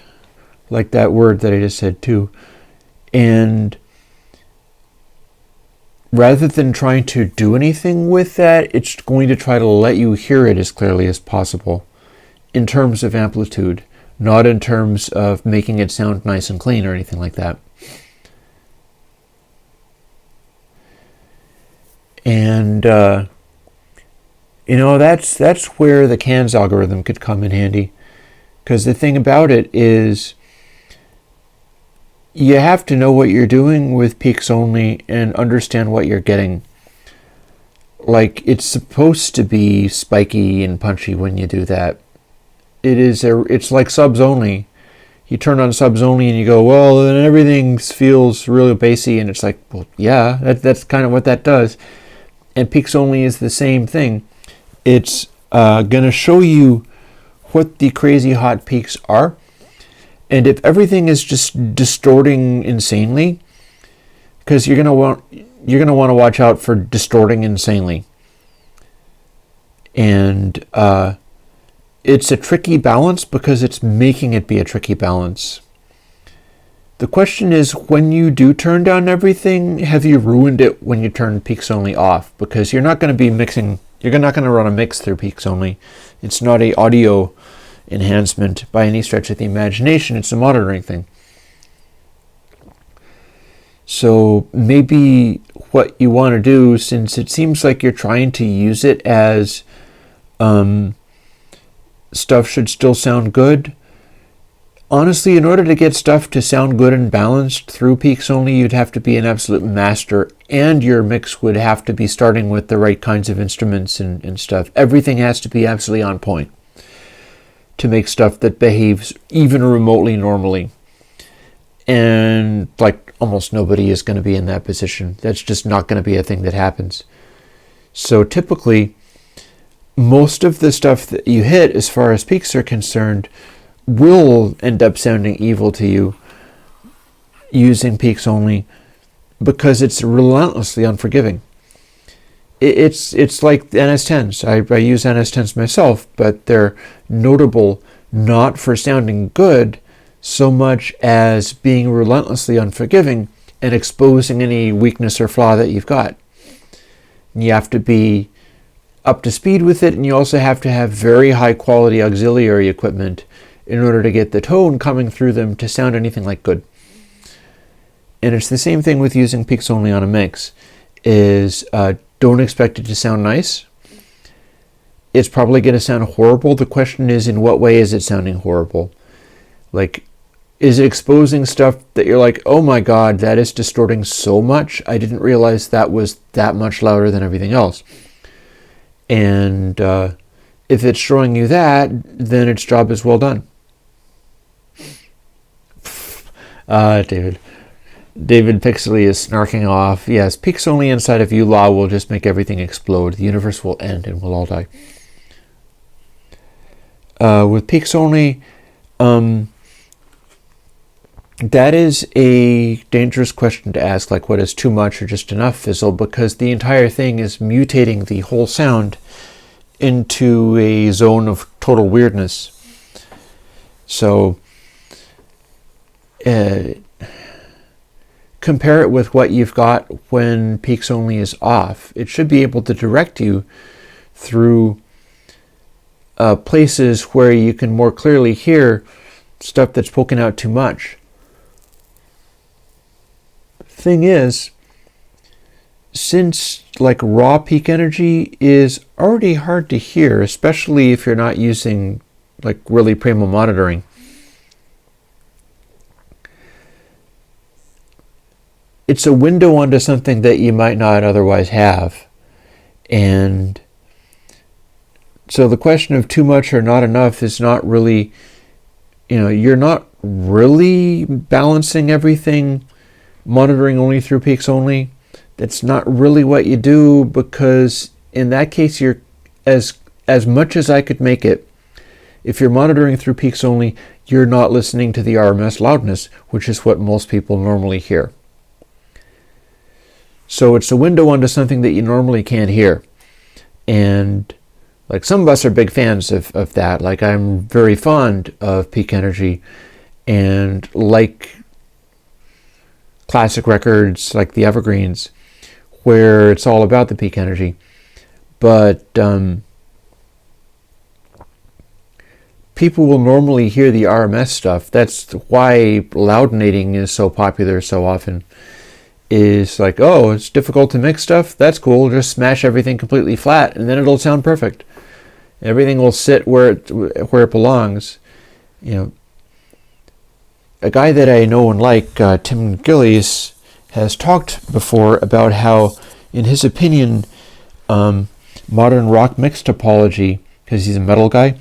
like that word that I just said too, and rather than trying to do anything with that, it's going to try to let you hear it as clearly as possible in terms of amplitude, not in terms of making it sound nice and clean or anything like that. And That's where the cans algorithm could come in handy. Because the thing about it is, you have to know what you're doing with peaks only and understand what you're getting. Like, it's supposed to be spiky and punchy when you do that. It's like subs only. You turn on subs only and you go, well, then everything feels really bassy, and it's like, well, yeah, that's kind of what that does. And peaks only is the same thing. It's going to show you what the crazy hot peaks are. And if everything is just distorting insanely, because you're going to want to watch out for distorting insanely. And it's a tricky balance because it's making it be a tricky balance. The question is, when you do turn down everything, have you ruined it when you turn peaks only off? Because you're not going to be mixing, you're not going to run a mix through peaks only. It's not a audio enhancement by any stretch of the imagination. It's a monitoring thing. So maybe what you want to do, since it seems like you're trying to use it as stuff should still sound good. Honestly, in order to get stuff to sound good and balanced through peaks only, you'd have to be an absolute master, and your mix would have to be starting with the right kinds of instruments and stuff. Everything has to be absolutely on point to make stuff that behaves even remotely normally. And like almost nobody is going to be in that position. That's just not going to be a thing that happens. So typically, most of the stuff that you hit as far as peaks are concerned will end up sounding evil to you using peaks only, because it's relentlessly unforgiving. It's like the NS10s. I use NS10s myself, but they're notable not for sounding good so much as being relentlessly unforgiving and exposing any weakness or flaw that you've got. And you have to be up to speed with it, and you also have to have very high quality auxiliary equipment in order to get the tone coming through them to sound anything like good. And it's the same thing with using peaks only on a mix, is don't expect it to sound nice. It's probably going to sound horrible. The question is, in what way is it sounding horrible? Like, is it exposing stuff that you're like, oh my god, that is distorting so much, I didn't realize that was that much louder than everything else. And if it's showing you that, then its job is well done. David Pixley is snarking off. Yes, peaks only inside of ULAW will just make everything explode. The universe will end and we'll all die. With peaks only, that is a dangerous question to ask, like what is too much or just enough fizzle, because the entire thing is mutating the whole sound into a zone of total weirdness. So compare it with what you've got when peaks only is off. It should be able to direct you through places where you can more clearly hear stuff that's poking out too much. Thing is, since like raw peak energy is already hard to hear, especially if you're not using like really primo monitoring, it's a window onto something that you might not otherwise have. And so the question of too much or not enough is not really, you're not really balancing everything monitoring only through peaks only. That's not really what you do, because in that case, you're as much as I could make it, if you're monitoring through peaks only, you're not listening to the RMS loudness, which is what most people normally hear. So it's a window onto something that you normally can't hear. And like some of us are big fans of that. Like I'm very fond of peak energy and like classic records like the Evergreens, where it's all about the peak energy. But people will normally hear the RMS stuff. That's why loudinating is so popular so often. is like, oh, it's difficult to mix stuff. That's cool. Just smash everything completely flat, and then it'll sound perfect. Everything will sit where it belongs. You know, a guy that I know and like, Tim Gillies, has talked before about how, in his opinion, modern rock mix topology, because he's a metal guy,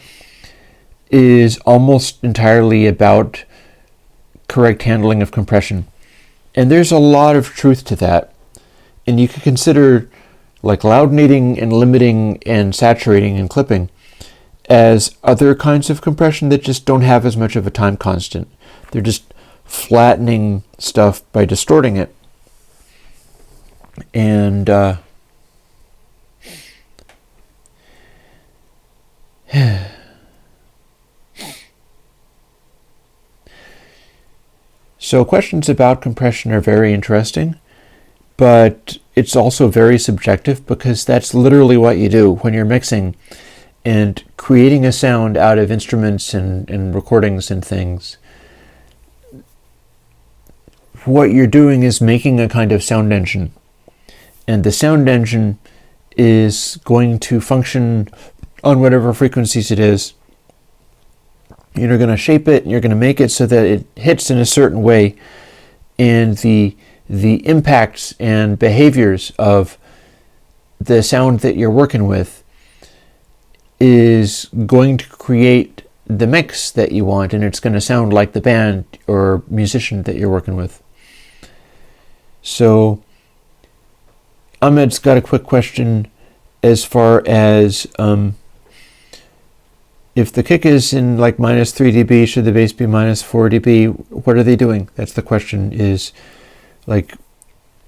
is almost entirely about correct handling of compression. And there's a lot of truth to that. And you could consider like loudinating and limiting and saturating and clipping as other kinds of compression that just don't have as much of a time constant. They're just flattening stuff by distorting it. And so questions about compression are very interesting, but it's also very subjective, because that's literally what you do when you're mixing and creating a sound out of instruments and recordings and things. What you're doing is making a kind of sound engine, and the sound engine is going to function on whatever frequencies it is. You're going to shape it, and you're going to make it so that it hits in a certain way, and the impacts and behaviors of the sound that you're working with is going to create the mix that you want, and it's going to sound like the band or musician that you're working with. So Ahmed's got a quick question as far as if the kick is in like minus 3 dB, should the bass be minus 4 dB? What are they doing? That's the question, is like,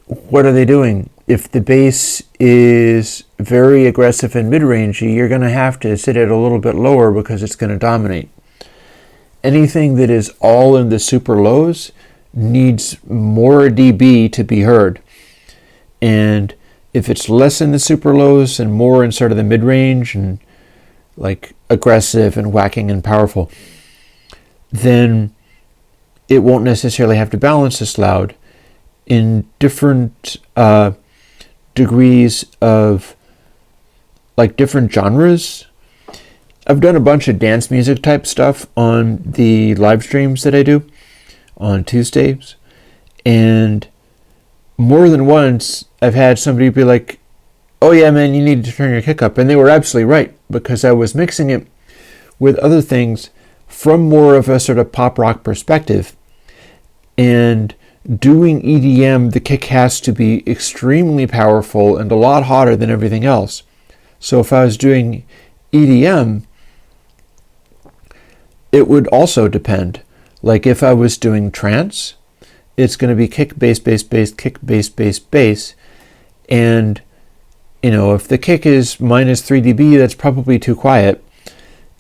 what are they doing? If the bass is very aggressive and mid-rangey, you're going to have to sit it a little bit lower because it's going to dominate. Anything that is all in the super lows needs more dB to be heard. And if it's less in the super lows and more in sort of the mid-range and like aggressive and whacking and powerful, then it won't necessarily have to balance as loud. In different degrees of like different genres, I've done a bunch of dance music type stuff on the live streams that I do on Tuesdays, and more than once I've had somebody be like, oh yeah man, you need to turn your kick up, and they were absolutely right, because I was mixing it with other things from more of a sort of pop rock perspective, and doing EDM, the kick has to be extremely powerful and a lot hotter than everything else. So if I was doing EDM, it would also depend. Like if I was doing trance, it's going to be kick, bass, bass, bass, kick, bass, bass, bass. And, you know, if the kick is minus 3 dB, that's probably too quiet.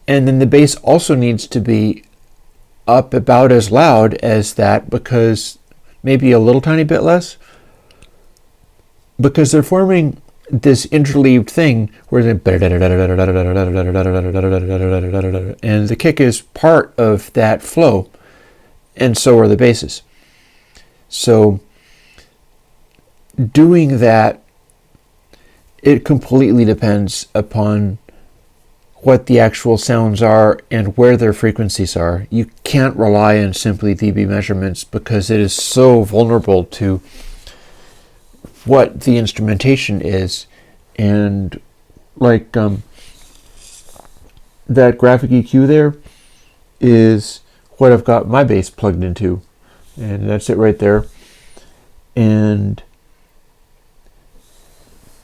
And then the bass also needs to be up about as loud as that, because maybe a little tiny bit less, because they're forming this interleaved thing where and the kick is part of that flow, and so are the basses. So doing that, it completely depends upon what the actual sounds are and where their frequencies are. You can't rely on simply dB measurements, because it is so vulnerable to what the instrumentation is. And like that graphic EQ there is what I've got my bass plugged into, and that's it right there. And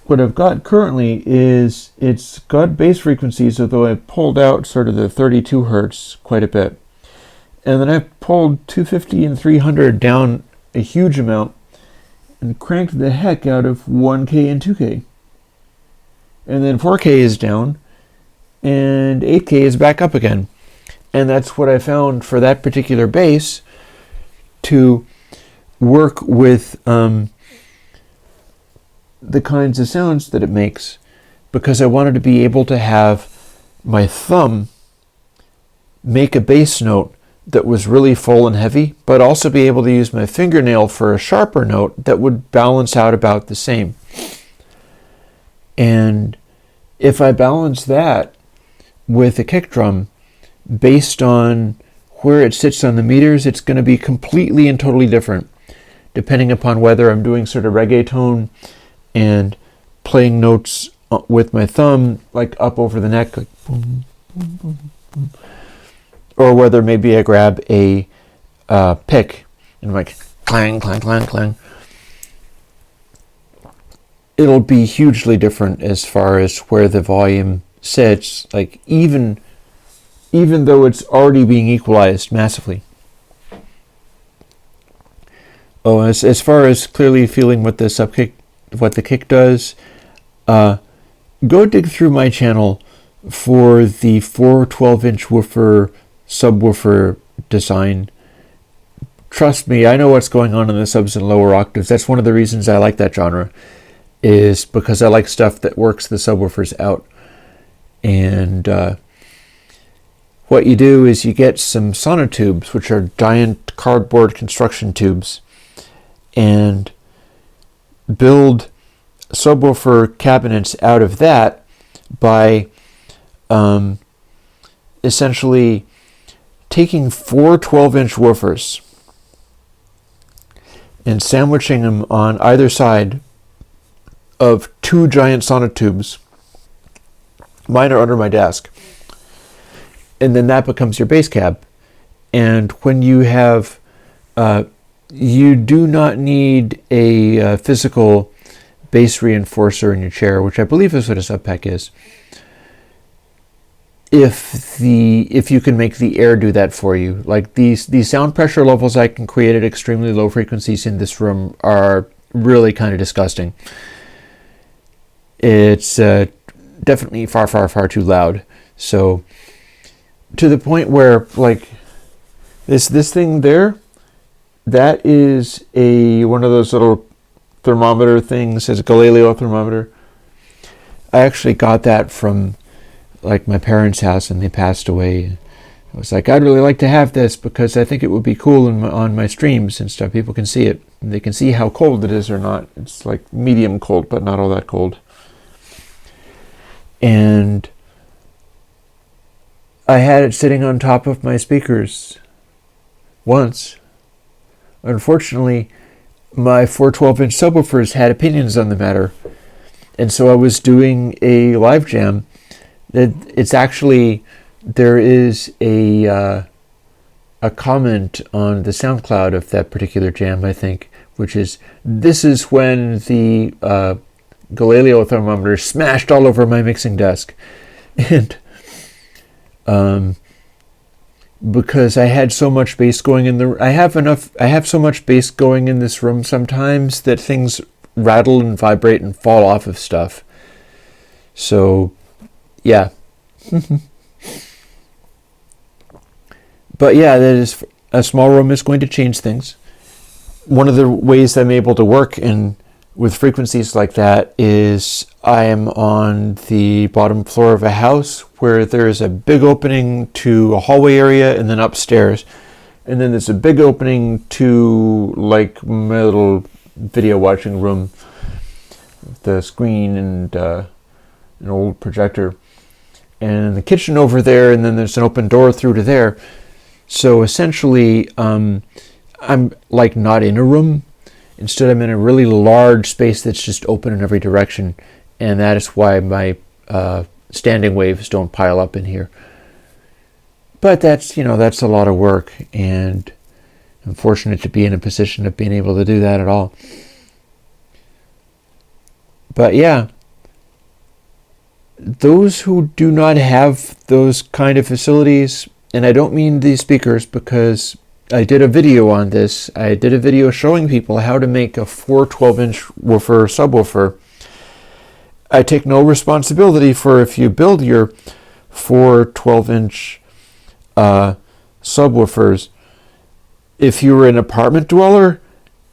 what I've got currently is, it's got bass frequencies, although I pulled out sort of the 32 hertz quite a bit. And then I've pulled 250 and 300 down a huge amount and cranked the heck out of 1K and 2K. And then 4K is down and 8K is back up again. And that's what I found for that particular bass to work with the kinds of sounds that it makes, because I wanted to be able to have my thumb make a bass note that was really full and heavy, but also be able to use my fingernail for a sharper note that would balance out about the same. And if I balance that with a kick drum, based on where it sits on the meters, it's going to be completely and totally different, depending upon whether I'm doing sort of reggaeton and playing notes with my thumb, like up over the neck, like boom, boom, boom, boom, or whether maybe I grab a pick and like clang, clang, clang, clang. It'll be hugely different as far as where the volume sits, like even though it's already being equalized massively. Oh, as far as clearly feeling what the kick does, go dig through my channel for the 412-inch woofer subwoofer design. Trust me, I know what's going on in the subs and lower octaves. That's one of the reasons I like that genre, is because I like stuff that works the subwoofers out. And what you do is you get some sonotubes, which are giant cardboard construction tubes, and build subwoofer cabinets out of that by essentially taking 4 12-inch woofers and sandwiching them on either side of 2 giant sonotubes. Mine are under my desk. And then that becomes your bass cab. And when you have, you do not need a physical bass reinforcer in your chair, which I believe is what a sub pack is. If you can make the air do that for you. Like these sound pressure levels I can create at extremely low frequencies in this room are really kind of disgusting. It's definitely far, far, far too loud. So to the point where like this thing there, that is one of those little thermometer things, as a Galileo thermometer. I actually got that from like my parents' house, and they passed away. I was like, I'd really like to have this because I think it would be cool on my streams and stuff. People can see it. And they can see how cold it is or not. It's like medium cold, but not all that cold. And I had it sitting on top of my speakers once. Unfortunately, my 412-inch subwoofers had opinions on the matter. And so I was doing a live jam. It's actually, there is a comment on the SoundCloud of that particular jam, I think, which is, this is when the Galileo thermometer smashed all over my mixing desk. And because I had so much bass going in I have so much bass going in this room sometimes that things rattle and vibrate and fall off of stuff. So yeah. But yeah, that is, a small room is going to change things. One of the ways I'm able to work with frequencies like that is I am on the bottom floor of a house where there's a big opening to a hallway area and then upstairs. And then there's a big opening to like my little video watching room, the screen and an old projector. And the kitchen over there, and then there's an open door through to there. So essentially, I'm like not in a room. Instead, I'm in a really large space that's just open in every direction. And that is why my standing waves don't pile up in here. But that's a lot of work. And I'm fortunate to be in a position of being able to do that at all. But yeah. Those who do not have those kind of facilities, and I don't mean these speakers because I did a video on this. I did a video showing people how to make a 4 12-inch woofer subwoofer. I take no responsibility for if you build your 4 12-inch subwoofers. If you're an apartment dweller,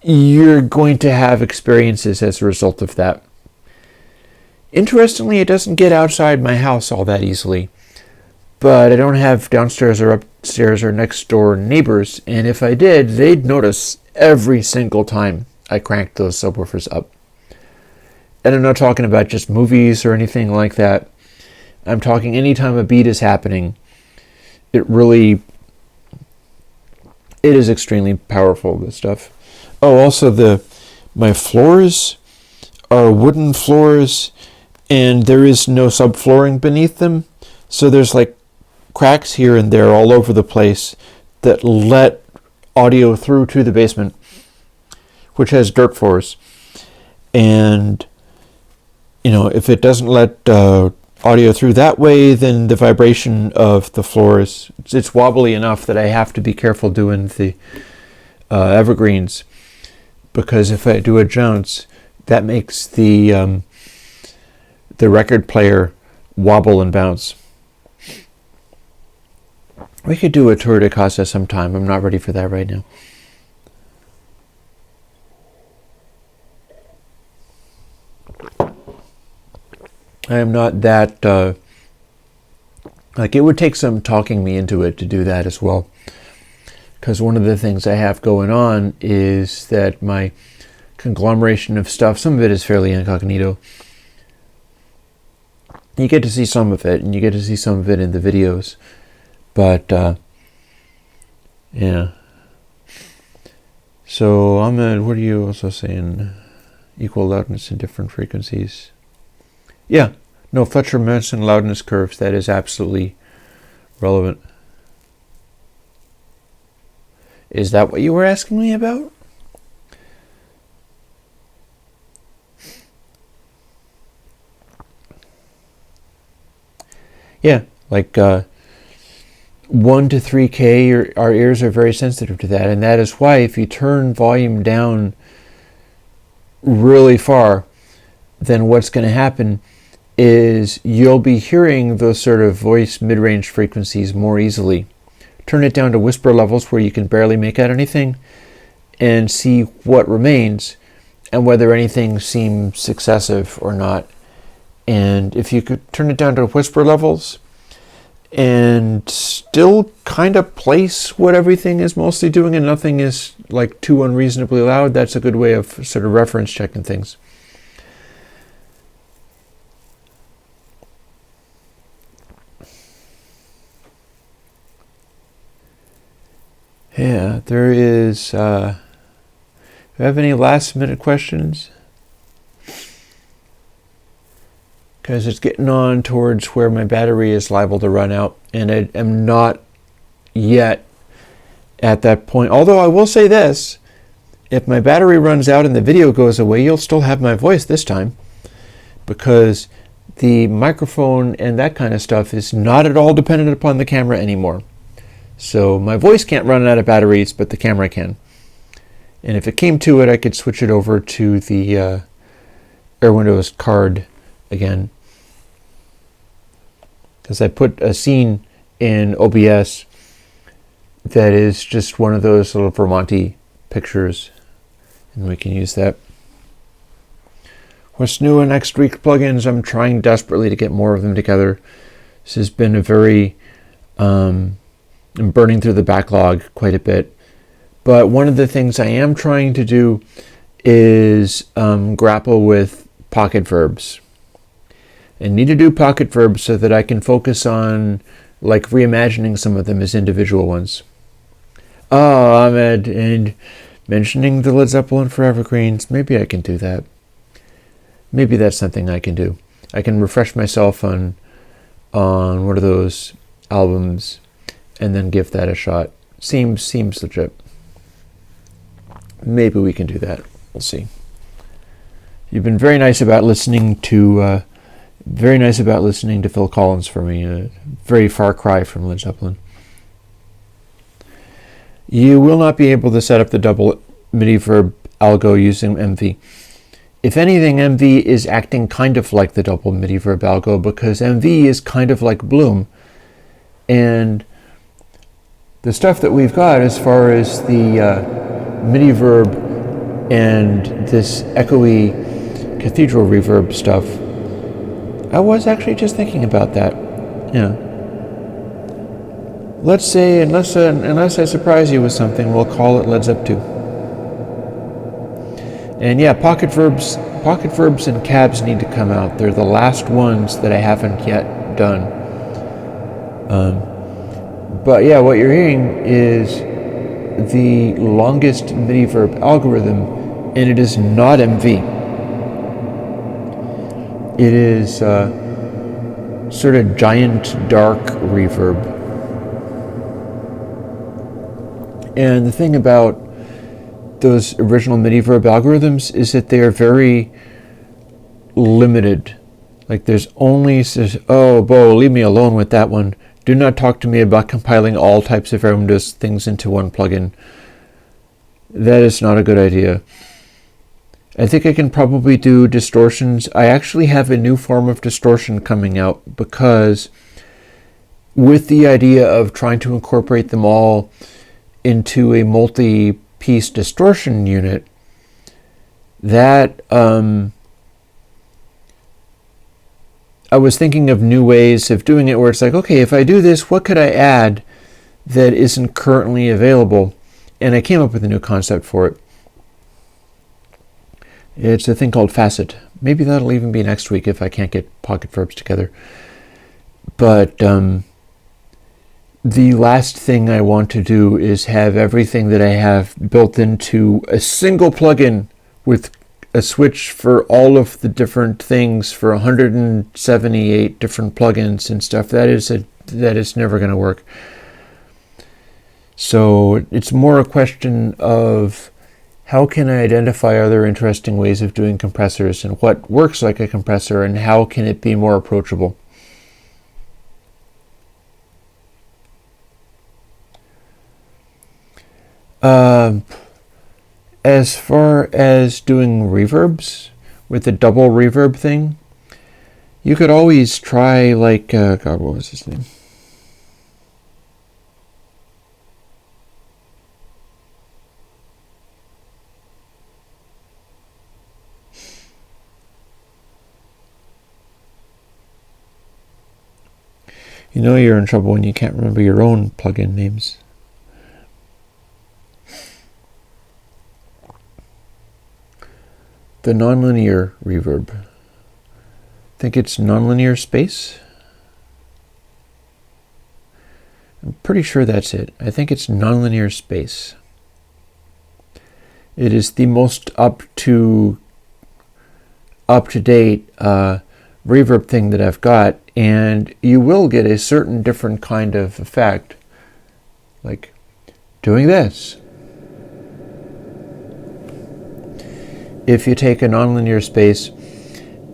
you're going to have experiences as a result of that. Interestingly, it doesn't get outside my house all that easily. but I don't have downstairs or upstairs or next door neighbors, and if I did, they'd notice every single time I cranked those subwoofers up. And I'm not talking about just movies or anything like that. I'm talking anytime a beat is happening. It is extremely powerful, this stuff. Oh, also my floors are wooden floors, and there is no subflooring beneath them. So there's like cracks here and there all over the place that let audio through to the basement, which has dirt floors. And, if it doesn't let audio through that way, then the vibration of the floors, it's wobbly enough that I have to be careful doing the evergreens, because if I do a Jones, that makes the record player wobble and bounce. We could do a tour de casa sometime. I'm not ready for that right now. I am not that, it would take some talking me into it to do that as well. Because one of the things I have going on is that my conglomeration of stuff, some of it is fairly incognito. You get to see some of it, and you get to see some of it in the videos. But, yeah. So, Ahmed, what are you also saying? Equal loudness in different frequencies. Yeah, no, Fletcher-Manson loudness curves, that is absolutely relevant. Is that what you were asking me about? Yeah, like 1 to 3K, our ears are very sensitive to that, and that is why if you turn volume down really far, then what's going to happen is you'll be hearing those sort of voice mid-range frequencies more easily. Turn it down to whisper levels where you can barely make out anything and see what remains and whether anything seems excessive or not. And if you could turn it down to whisper levels and still kind of place what everything is mostly doing and nothing is like too unreasonably loud, that's a good way of sort of reference checking things. Yeah, there is, do you have any last minute questions? Because it's getting on towards where my battery is liable to run out, and I am not yet at that point. Although I will say this, if my battery runs out and the video goes away, you'll still have my voice this time, because the microphone and that kind of stuff is not at all dependent upon the camera anymore. So my voice can't run out of batteries, but the camera can. And if it came to it, I could switch it over to the Airwindows card again. Because I put a scene in OBS that is just one of those little Vermonty pictures, and we can use that. What's new in next week's plugins? I'm trying desperately to get more of them together. This has been a very... I'm burning through the backlog quite a bit. But one of the things I am trying to do is grapple with pocket verbs. I need to do pocket verbs so that I can focus on like reimagining some of them as individual ones. Oh, Ahmed, and mentioning the Led Zeppelin for Evergreens, maybe I can do that. Maybe that's something I can do. I can refresh myself on one of those albums and then give that a shot. Seems legit. Maybe we can do that. We'll see. You've been very nice about listening to Phil Collins for me. A very far cry from Led Zeppelin. You will not be able to set up the double MIDI verb algo using MV. If anything, MV is acting kind of like the double MIDI verb algo because MV is kind of like Bloom. And the stuff that we've got as far as the MIDI verb and this echoey cathedral reverb stuff, I was actually just thinking about that. Yeah. Let's say, unless I surprise you with something, we'll call it Led Zepp 2. And yeah, pocket verbs and cabs need to come out. They're the last ones that I haven't yet done. But yeah, what you're hearing is the longest MIDI verb algorithm, and it is not MV. It is sort of giant dark reverb. And the thing about those original MIDI verb algorithms is that they are very limited. Like there's only, oh, Bo, leave me alone with that one. Do not talk to me about compiling all types of Airwindows things into one plugin. That is not a good idea. I think I can probably do distortions. I actually have a new form of distortion coming out because with the idea of trying to incorporate them all into a multi-piece distortion unit, that I was thinking of new ways of doing it where it's like, okay, if I do this, what could I add that isn't currently available? And I came up with a new concept for it. It's a thing called facet. Maybe that'll even be next week if I can't get pocket verbs together. But the last thing I want to do is have everything that I have built into a single plugin with a switch for all of the different things for 178 different plugins and stuff. That is never going to work. So it's more a question of how can I identify other interesting ways of doing compressors and what works like a compressor and how can it be more approachable. As far as doing reverbs with the double reverb thing, you could always try like, God, what was his name? You know you're in trouble when you can't remember your own plugin names. The nonlinear reverb. I think it's nonlinear space. I'm pretty sure that's it. I think it's nonlinear space. It is the most up to date reverb thing that I've got, and you will get a certain different kind of effect, like doing this. If you take a nonlinear space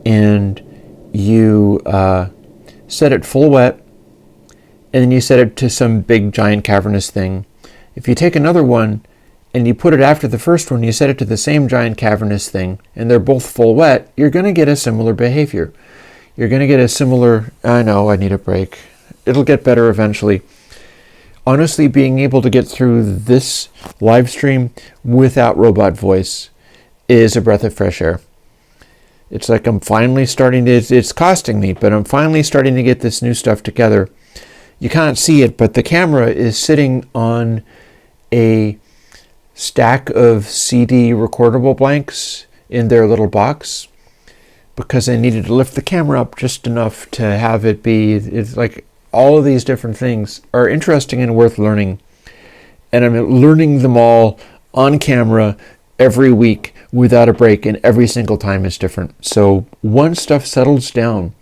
and you set it full wet, and then you set it to some big giant cavernous thing. If you take another one and you put it after the first one, you set it to the same giant cavernous thing, and they're both full wet, you're going to get a similar behavior. You're going to get a similar, I know, I need a break. It'll get better eventually. Honestly, being able to get through this live stream without robot voice is a breath of fresh air. It's like I'm finally starting to, it's costing me, but I'm finally starting to get this new stuff together. You can't see it, but the camera is sitting on a stack of CD recordable blanks in their little box because I needed to lift the camera up just enough to have it be, it's like all of these different things are interesting and worth learning. And I'm learning them all on camera every week without a break, and every single time is different. So once stuff settles down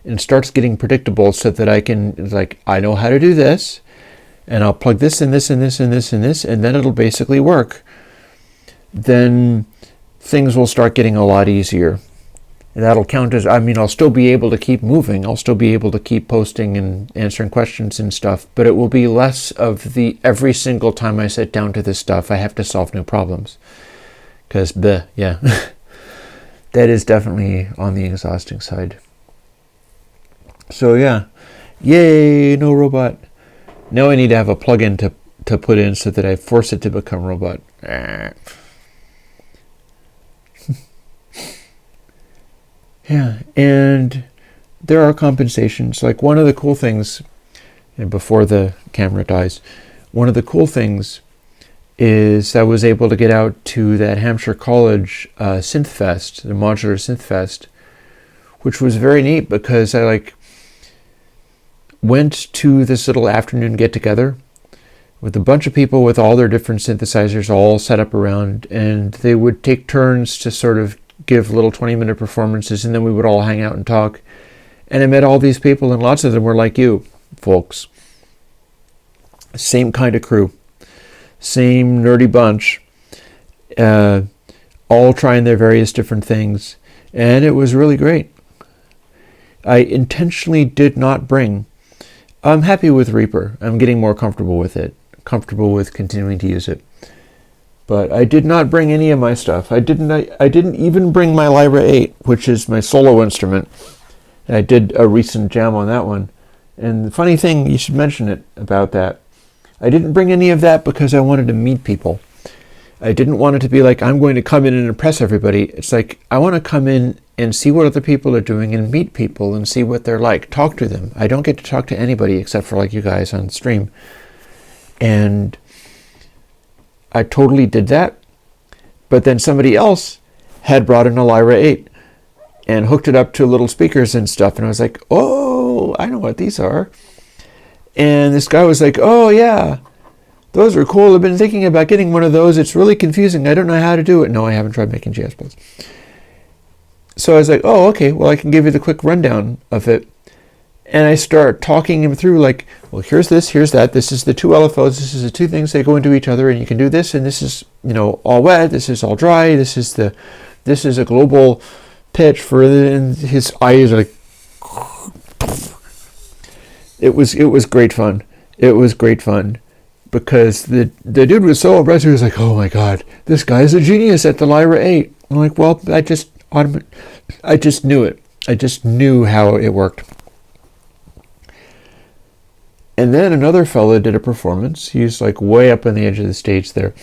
and starts getting predictable so that I can, like, I know how to do this, and I'll plug this and this and this and this and this, and then it'll basically work, then things will start getting a lot easier. And that'll count as, I mean, I'll still be able to keep moving. I'll still be able to keep posting and answering questions and stuff, but it will be less of the every single time I sit down to this stuff, I have to solve new problems. Because, yeah, that is definitely on the exhausting side. So, yeah, yay, no robot. Now I need to have a plugin to put in so that I force it to become robot. Yeah, and there are compensations. Like one of the cool things and before the camera dies. One of the cool things is I was able to get out to that Hampshire College Synth Fest, the Modular Synth Fest, which was very neat because I went to this little afternoon get-together with a bunch of people with all their different synthesizers all set up around, and they would take turns to sort of give little 20-minute performances, and then we would all hang out and talk. And I met all these people, and lots of them were like you folks. Same kind of crew. Same nerdy bunch. All trying their various different things. And it was really great. I intentionally did not bring... I'm happy with Reaper. I'm getting more comfortable with it. Comfortable with continuing to use it. But I did not bring any of my stuff. I didn't even bring my Lyra 8, which is my solo instrument. I did a recent jam on that one. And the funny thing, you should mention it about that. I didn't bring any of that because I wanted to meet people. I didn't want it to be like, I'm going to come in and impress everybody. It's like, I want to come in and see what other people are doing and meet people and see what they're like. Talk to them. I don't get to talk to anybody except for like you guys on stream. And I totally did that. But then somebody else had brought in a Lyra 8 and hooked it up to little speakers and stuff. And I was like, oh, I know what these are. And this guy was like, oh, yeah, those are cool. I've been thinking about getting one of those. It's really confusing. I don't know how to do it. No, I haven't tried making GS Plus. So I was like, oh, okay, well, I can give you the quick rundown of it. And I start talking him through like, well, here's this, here's that. This is the two LFOs. This is the two things that go into each other. And you can do this. And this is, all wet. This is all dry. This is a global pitch for the, and his eyes are like, it was great fun. It was great fun because the dude was so impressed. He was like, oh my God, this guy's a genius at the Lyra 8. I'm like, well, I just knew it. I just knew how it worked. And then another fella did a performance. He's like way up on the edge of the stage there.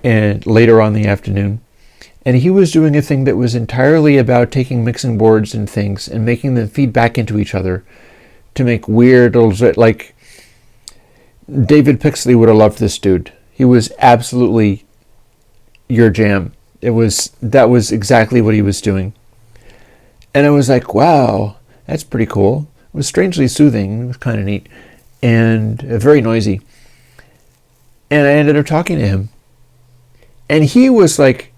And later on in the afternoon. And he was doing a thing that was entirely about taking mixing boards and things and making them feed back into each other to make weird little, like, David Pixley would have loved this dude. He was absolutely your jam. That was exactly what he was doing. And I was like, wow, that's pretty cool. It was strangely soothing. It was kind of neat. And very noisy. And I ended up talking to him. And he was like,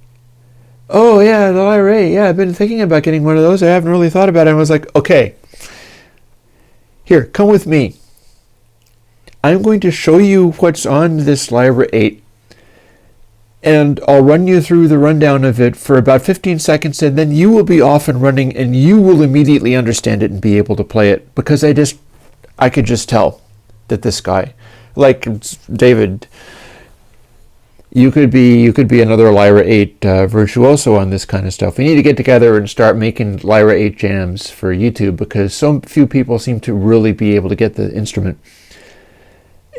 oh yeah, the Lyra 8. Yeah, I've been thinking about getting one of those. I haven't really thought about it. I was like, okay. Here, come with me. I'm going to show you what's on this Lyra 8. And I'll run you through the rundown of it for about 15 seconds, and then you will be off and running, and you will immediately understand it and be able to play it. Because I could just tell that this guy, like David, you could be another Lyra 8 virtuoso on this kind of stuff. We need to get together and start making Lyra 8 jams for YouTube because so few people seem to really be able to get the instrument.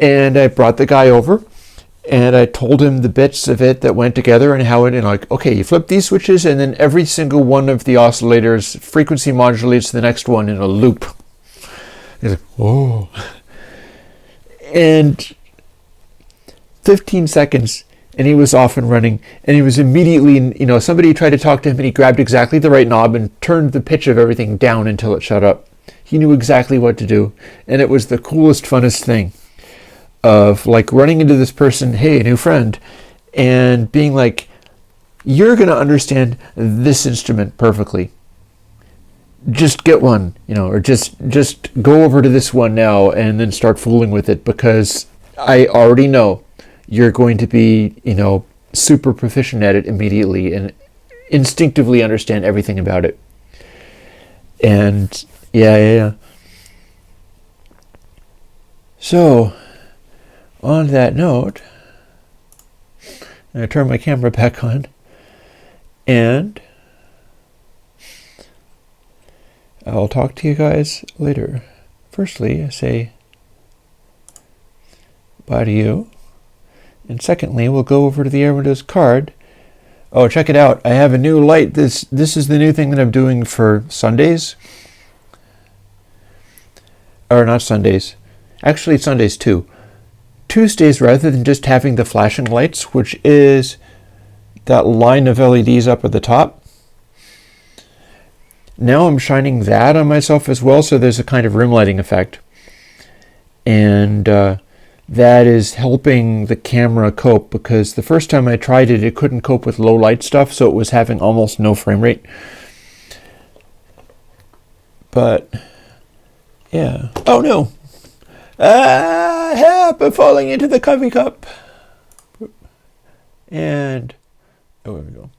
And I brought the guy over. And I told him the bits of it that went together and how it, like, okay, you flip these switches and then every single one of the oscillators frequency modulates the next one in a loop. He's like, oh. And 15 seconds and he was off and running. And he was immediately, somebody tried to talk to him and he grabbed exactly the right knob and turned the pitch of everything down until it shut up. He knew exactly what to do. And it was the coolest, funnest thing. Of like running into this person, hey, new friend, and being like, you're going to understand this instrument perfectly. Just get one, or just go over to this one now and then start fooling with it because I already know you're going to be, super proficient at it immediately and instinctively understand everything about it. And yeah. So, on that note, I turn my camera back on, and I'll talk to you guys later. Firstly, I say bye to you, and secondly, we'll go over to the Airwindows card. Oh, check it out! I have a new light. This is the new thing that I'm doing for Sundays, or not Sundays. Actually, Sundays too. Tuesdays, rather than just having the flashing lights, which is that line of LEDs up at the top, now I'm shining that on myself as well, so there's a kind of room lighting effect. And that is helping the camera cope, because the first time I tried it, it couldn't cope with low light stuff, so it was having almost no frame rate. But, yeah. Oh no! Help! I'm falling into the coffee cup! And, oh, there we go.